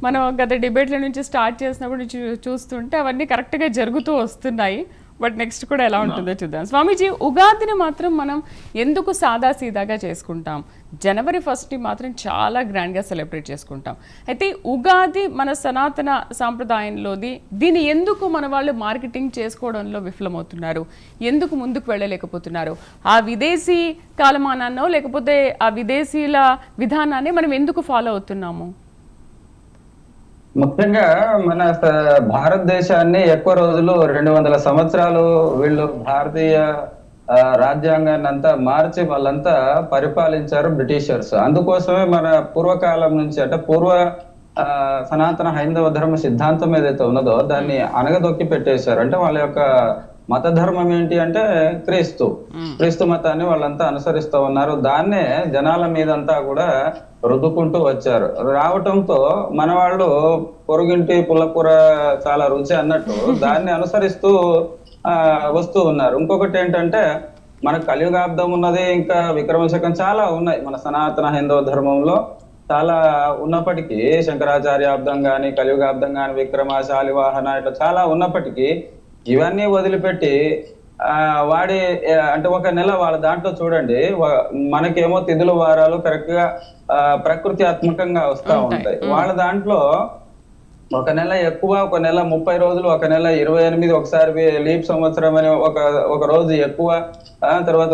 Speaker 1: మనం గత డిబేట్ల నుంచి స్టార్ట్ చేసినప్పుడు చూస్తుంటే అవన్నీ కరెక్ట్ గా జరుగుతూ వస్తున్నాయి. బట్ నెక్స్ట్ కూడా ఎలా ఉంటుందో చూద్దాం. స్వామీజీ, ఉగాదిని మాత్రం మనం ఎందుకు సాదాసీదాగా చేసుకుంటాం? జనవరి 1ని మాత్రం చాలా గ్రాండ్గా సెలబ్రేట్ చేసుకుంటాం. అయితే ఉగాది మన సనాతన సాంప్రదాయంలోది. దీన్ని ఎందుకు మన వాళ్ళు మార్కెటింగ్ చేసుకోవడంలో విఫలమవుతున్నారు? ఎందుకు ముందుకు వెళ్ళలేకపోతున్నారు? ఆ విదేశీ కాలమానాన్నో లేకపోతే ఆ విదేశీల విధానాన్ని మనం ఎందుకు ఫాలో అవుతున్నాము?
Speaker 4: ముఖ్యంగా మన భారతదేశాన్ని ఎక్కువ రోజులు 200 సంవత్సరాలు వీళ్ళు భారతీయ రాజ్యాంగాన్ని అంతా మార్చి వాళ్ళంతా పరిపాలించారు బ్రిటిషర్స్. అందుకోసమే మన పూర్వకాలం నుంచి అంటే సనాతన హైందవ ధర్మ సిద్ధాంతం ఏదైతే ఉన్నదో దాన్ని అణగదొక్కి పెట్టేశారు. అంటే వాళ్ళ యొక్క మత ధర్మం ఏంటి అంటే క్రీస్తు మతాన్ని వాళ్ళంతా అనుసరిస్తూ ఉన్నారు. దాన్నే జనాల మీదంతా కూడా రుద్దుకుంటూ వచ్చారు. రావటంతో మన వాళ్ళు పొరుగింటి పుల్లకూర చాలా రుచి అన్నట్టు దాన్ని అనుసరిస్తూ వస్తూ ఉన్నారు. ఇంకొకటి ఏంటంటే మనకు కలియుగాబ్దం ఉన్నది, ఇంకా విక్రమశకం చాలా ఉన్నాయి మన సనాతన హైందవ ధర్మంలో. చాలా ఉన్నప్పటికీ శంకరాచార్యాబ్దం కానీ కలియుగాబ్దం కానీ విక్రమ శాలివాహన ఇట్లా చాలా ఉన్నప్పటికీ ఇవన్నీ వదిలిపెట్టి అంటే ఒక నెల వాళ్ళ దాంట్లో చూడండి, మనకేమో తిథులు వారాలు కరెక్ట్ గా ప్రకృత్యాత్మకంగా వస్తూ ఉంటాయి. వాళ్ళ దాంట్లో ఒక నెల ఎక్కువ, ఒక నెల 30 రోజులు, ఒక నెల 28, ఒకసారి లీప్ సంవత్సరం అని ఒక రోజు ఎక్కువ, తర్వాత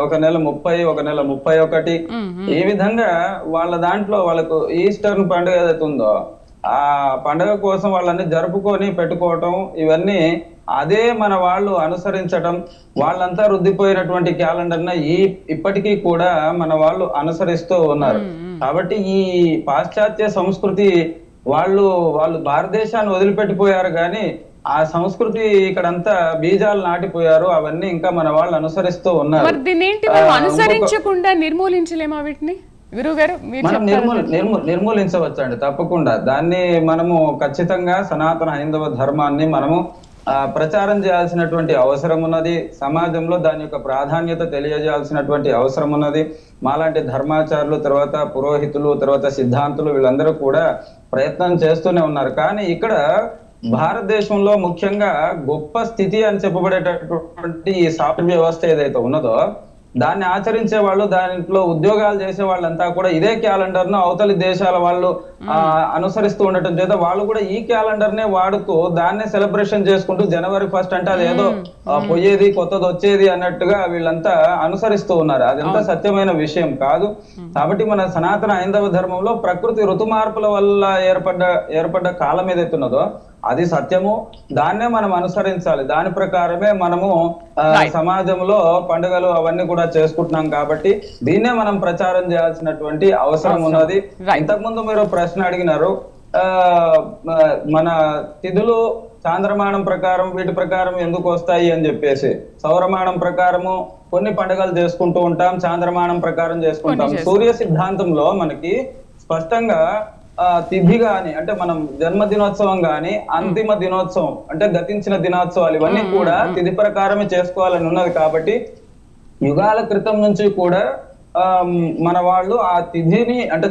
Speaker 4: ఒక నెల 30, ఒక నెల 31. ఈ విధంగా వాళ్ళ దాంట్లో వాళ్ళకు ఈస్టర్న్ పండుగ ఏదైతే ఉందో ఆ పండుగ కోసం వాళ్ళని జరుపుకొని పెట్టుకోవటం, ఇవన్నీ అదే మన వాళ్ళు అనుసరించటం, వాళ్ళంతా రుద్దిపోయినటువంటి క్యాలెండర్ ఇప్పటికీ కూడా మన వాళ్ళు అనుసరిస్తూ ఉన్నారు. కాబట్టి ఈ పాశ్చాత్య సంస్కృతి వాళ్ళు భారతదేశాన్ని వదిలిపెట్టిపోయారు కానీ ఆ సంస్కృతి ఇక్కడంతా బీజాలు నాటిపోయారు. అవన్నీ ఇంకా మన వాళ్ళు అనుసరిస్తూ ఉన్నారు.
Speaker 1: అనుసరించకుండా నిర్మూలించలేమా వీటిని?
Speaker 4: మనం నిర్మూలించవచ్చు అండి, తప్పకుండా. దాన్ని మనము ఖచ్చితంగా సనాతన హైందవ ధర్మాన్ని మనము ప్రచారం చేయాల్సినటువంటి అవసరం ఉన్నది. సమాజంలో దాని యొక్క ప్రాధాన్యత తెలియజేయాల్సినటువంటి అవసరం ఉన్నది. మాలాంటి ధర్మాచారులు, తర్వాత పురోహితులు, తర్వాత సిద్ధాంతులు వీళ్ళందరూ కూడా ప్రయత్నం చేస్తూనే ఉన్నారు. కానీ ఇక్కడ భారతదేశంలో ముఖ్యంగా గొప్ప స్థితి అని చెప్పబడేటటువంటి ఈ సాఫ్ట్వేర్ వ్యవస్థ ఏదైతే ఉన్నదో దాన్ని ఆచరించే వాళ్ళు, దాంట్లో ఉద్యోగాలు చేసే వాళ్ళంతా కూడా ఇదే క్యాలెండర్ ను అవతలి దేశాల వాళ్ళు అనుసరిస్తూ ఉండటం చేత వాళ్ళు కూడా ఈ క్యాలెండర్ నే వాడుతూ దాన్నే సెలబ్రేషన్ చేసుకుంటూ జనవరి 1 అంటే అదేదో పోయేది కొత్తది వచ్చేది అన్నట్టుగా వీళ్ళంతా అనుసరిస్తూ ఉన్నారు. అదంతా సత్యమైన విషయం కాదు. కాబట్టి మన సనాతన హైందవ ధర్మంలో ప్రకృతి ఋతు మార్పుల వల్ల ఏర్పడ్డ కాలం ఏదైతే ఉన్నదో అది సత్యము. దాన్నే మనం అనుసరించాలి. దాని ప్రకారమే మనము సమాజంలో పండుగలు అవన్నీ కూడా చేసుకుంటున్నాం. కాబట్టి దీన్నే మనం ప్రచారం చేయాల్సినటువంటి అవసరం ఉన్నది. ఇంతకుముందు మీరు ప్రశ్న అడిగినారు, మన తిథులు చాంద్రమానం ప్రకారం వీటి ప్రకారం ఎందుకు వస్తాయి అని చెప్పేసి. సౌరమానం ప్రకారము కొన్ని పండుగలు చేసుకుంటూ ఉంటాం, చాంద్రమానం ప్రకారం చేసుకుంటాం. సూర్య సిద్ధాంతంలో మనకి స్పష్టంగా తిథి గాని అంటే మనం జన్మదినోత్సవం గాని అంతిమ దినోత్సవం అంటే గతించిన దినోత్సవాలు ఇవన్నీ కూడా తిథి ప్రకారమే చేసుకోవాలని ఉన్నది. కాబట్టి యుగాల క్రితం నుంచి కూడా మన వాళ్ళు ఆ తిథిని అంటే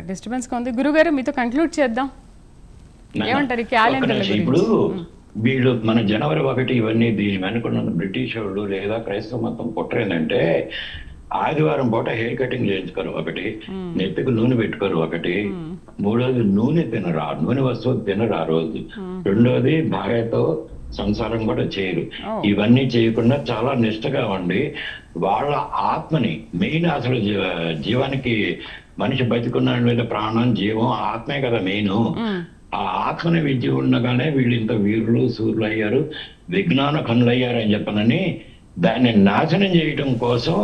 Speaker 1: డిస్టర్బెన్స్ ఉంది. గురుగారు మీతో కంక్లూడ్ చేద్దాం. ఏమంటారు క్యాలెండర్?
Speaker 2: ఇప్పుడు వీళ్ళు మన జనవరి 1 ఇవన్నీ దీని వెనుకున్న బ్రిటిష్ వాళ్ళు లేదా క్రైస్తవ మతం కుట్రేందంటే ఆదివారం పూట హెయిర్ కటింగ్ చేయించుకోరు ఒకటి, నెత్తికి నూనె పెట్టుకోరు ఒకటి, మూడోది నూనె వస్తువు తినరు ఆ రోజు, రెండోది భార్యతో సంసారం కూడా చేయరు. ఇవన్నీ చేయకుండా చాలా నిష్ఠగా ఉండి వాళ్ళ ఆత్మని మెయిన్ అసలు జీవానికి మనిషి బతికున్న మీద ప్రాణం జీవం ఆత్మే కదా మెయిన్. ఆ ఆత్మని విద్య ఉండగానే వీళ్ళు ఇంత వీరులు సూర్యులు అయ్యారు, విజ్ఞాన కనులయ్యారు అని చెప్పనని దాన్ని నాశనం చేయడం కోసం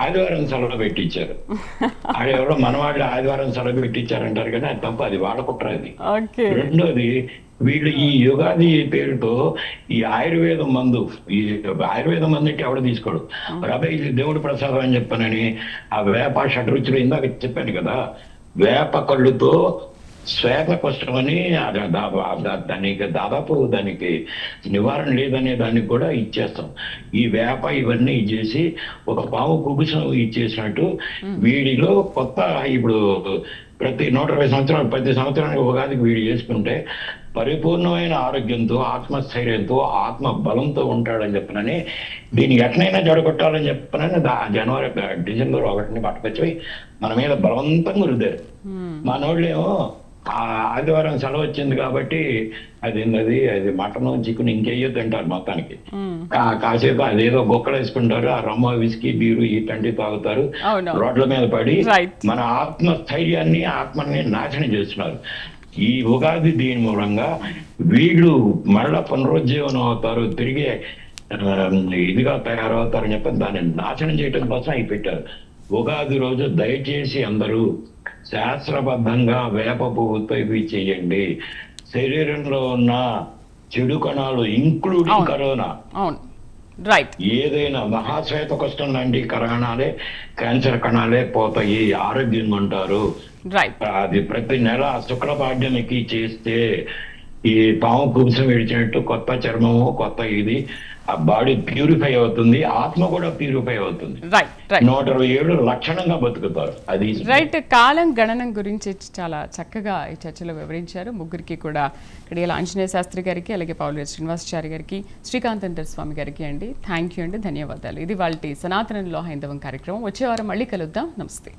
Speaker 2: ఆదివారం సెలవు పెట్టించారు. అది ఎవరో మన వాళ్ళు ఆదివారం సెలవు పెట్టించారంటారు కానీ అది తప్ప, అది వాళ్ళ కుట్ర అది. రెండోది, వీళ్ళు ఈ యుగాది పేరుతో ఈ ఆయుర్వేదం మందు, ఈ ఆయుర్వేదం మందు అంటే ఎవడు తీసుకోడు. రాబోయే ఇది దేవుడి ప్రసాదం అని చెప్పానని ఆ వేప షడ్రుచులు ఇందాక చెప్పాను కదా, వేప కళ్ళుతో శ్వేతకుష్ఠం అని దానికి దాదాపు దానికి నివారణ లేదనే దానికి కూడా ఇచ్చేస్తాం. ఈ వేప ఇవన్నీ ఇచ్చేసి ఒక పాము కుబుసం ఇచ్చేసినట్టు వీడిలో కొత్త, ఇప్పుడు ప్రతి 120 సంవత్సరాలు ప్రతి సంవత్సరానికి ఉగాదికి వీడు చేసుకుంటే పరిపూర్ణమైన ఆరోగ్యంతో, ఆత్మస్థైర్యంతో, ఆత్మ బలంతో ఉంటాడని చెప్పనని, దీన్ని ఎట్నైనా జడగొట్టాలని చెప్పనని డిసెంబర్ 1 పట్టుకొచ్చి మన మీద బలవంతంగా రుద్దారు. మనోళ్ళేమో ఆదివారం సెలవు వచ్చింది కాబట్టి అది మటన్ చికెన్ ఇంకేయో తింటారు మొత్తానికి. కాసేపు అదేదో బొక్కలు వేసుకుంటారు, ఆ రమ్మ విస్కీ బీరు ఈ తండ్రి తాగుతారు, రోడ్ల మీద పడి మన ఆత్మస్థైర్యాన్ని ఆత్మని నాశనం చేస్తున్నారు. ఈ ఉగాది దీని మూలంగా వీళ్ళు మళ్ళా పునరుజ్జీవనం అవుతారు, తిరిగి ఇదిగా తయారవుతారని చెప్పి దాన్ని నాశనం చేయడం కోసం అవి పెట్టారు. ఉగాది రోజు దయచేసి అందరూ శాస్త్రబద్ధంగా వేప పువ్వుతో ఇవి చేయండి. శరీరంలో ఉన్న చెడు కణాలు ఇంక్లూడింగ్ కరోనా, ఏదైనా మహాశ్వేత కష్టం లాంటి కణాలే, క్యాన్సర్ కణాలే పోతాయి, ఆరోగ్యంగా ఉంటారు. అది ప్రతి నెల శుక్లపాడ్యానికి చేస్తే ఈ పాము కుబుసం విడిచినట్టు కొత్త చర్మము, కొత్త ఇది, ఆ బాడీ ప్యూరిఫై అవుతుంది, ఆత్మ కూడా ప్యూరిఫై అవుతుంది. 127 లక్షణంగా బతుకుతారు. అది
Speaker 1: రైట్. కాలం గణనం గురించి చాలా చక్కగా ఈ చర్చలో వివరించారు. ముగ్గురికి కూడా కడియాల ఆంజనేయ శాస్త్రి గారికి, అలాగే పావులేరు శ్రీనివాసాచారి గారికి, శ్రీకాంతేంద్ర స్వామి గారికి అండి. థ్యాంక్ యూ అండి, ధన్యవాదాలు. ఇది వాళ్ళ సనాతనంలో హైందవం కార్యక్రమం. వచ్చే వారం మళ్ళీ కలుద్దాం. నమస్తే.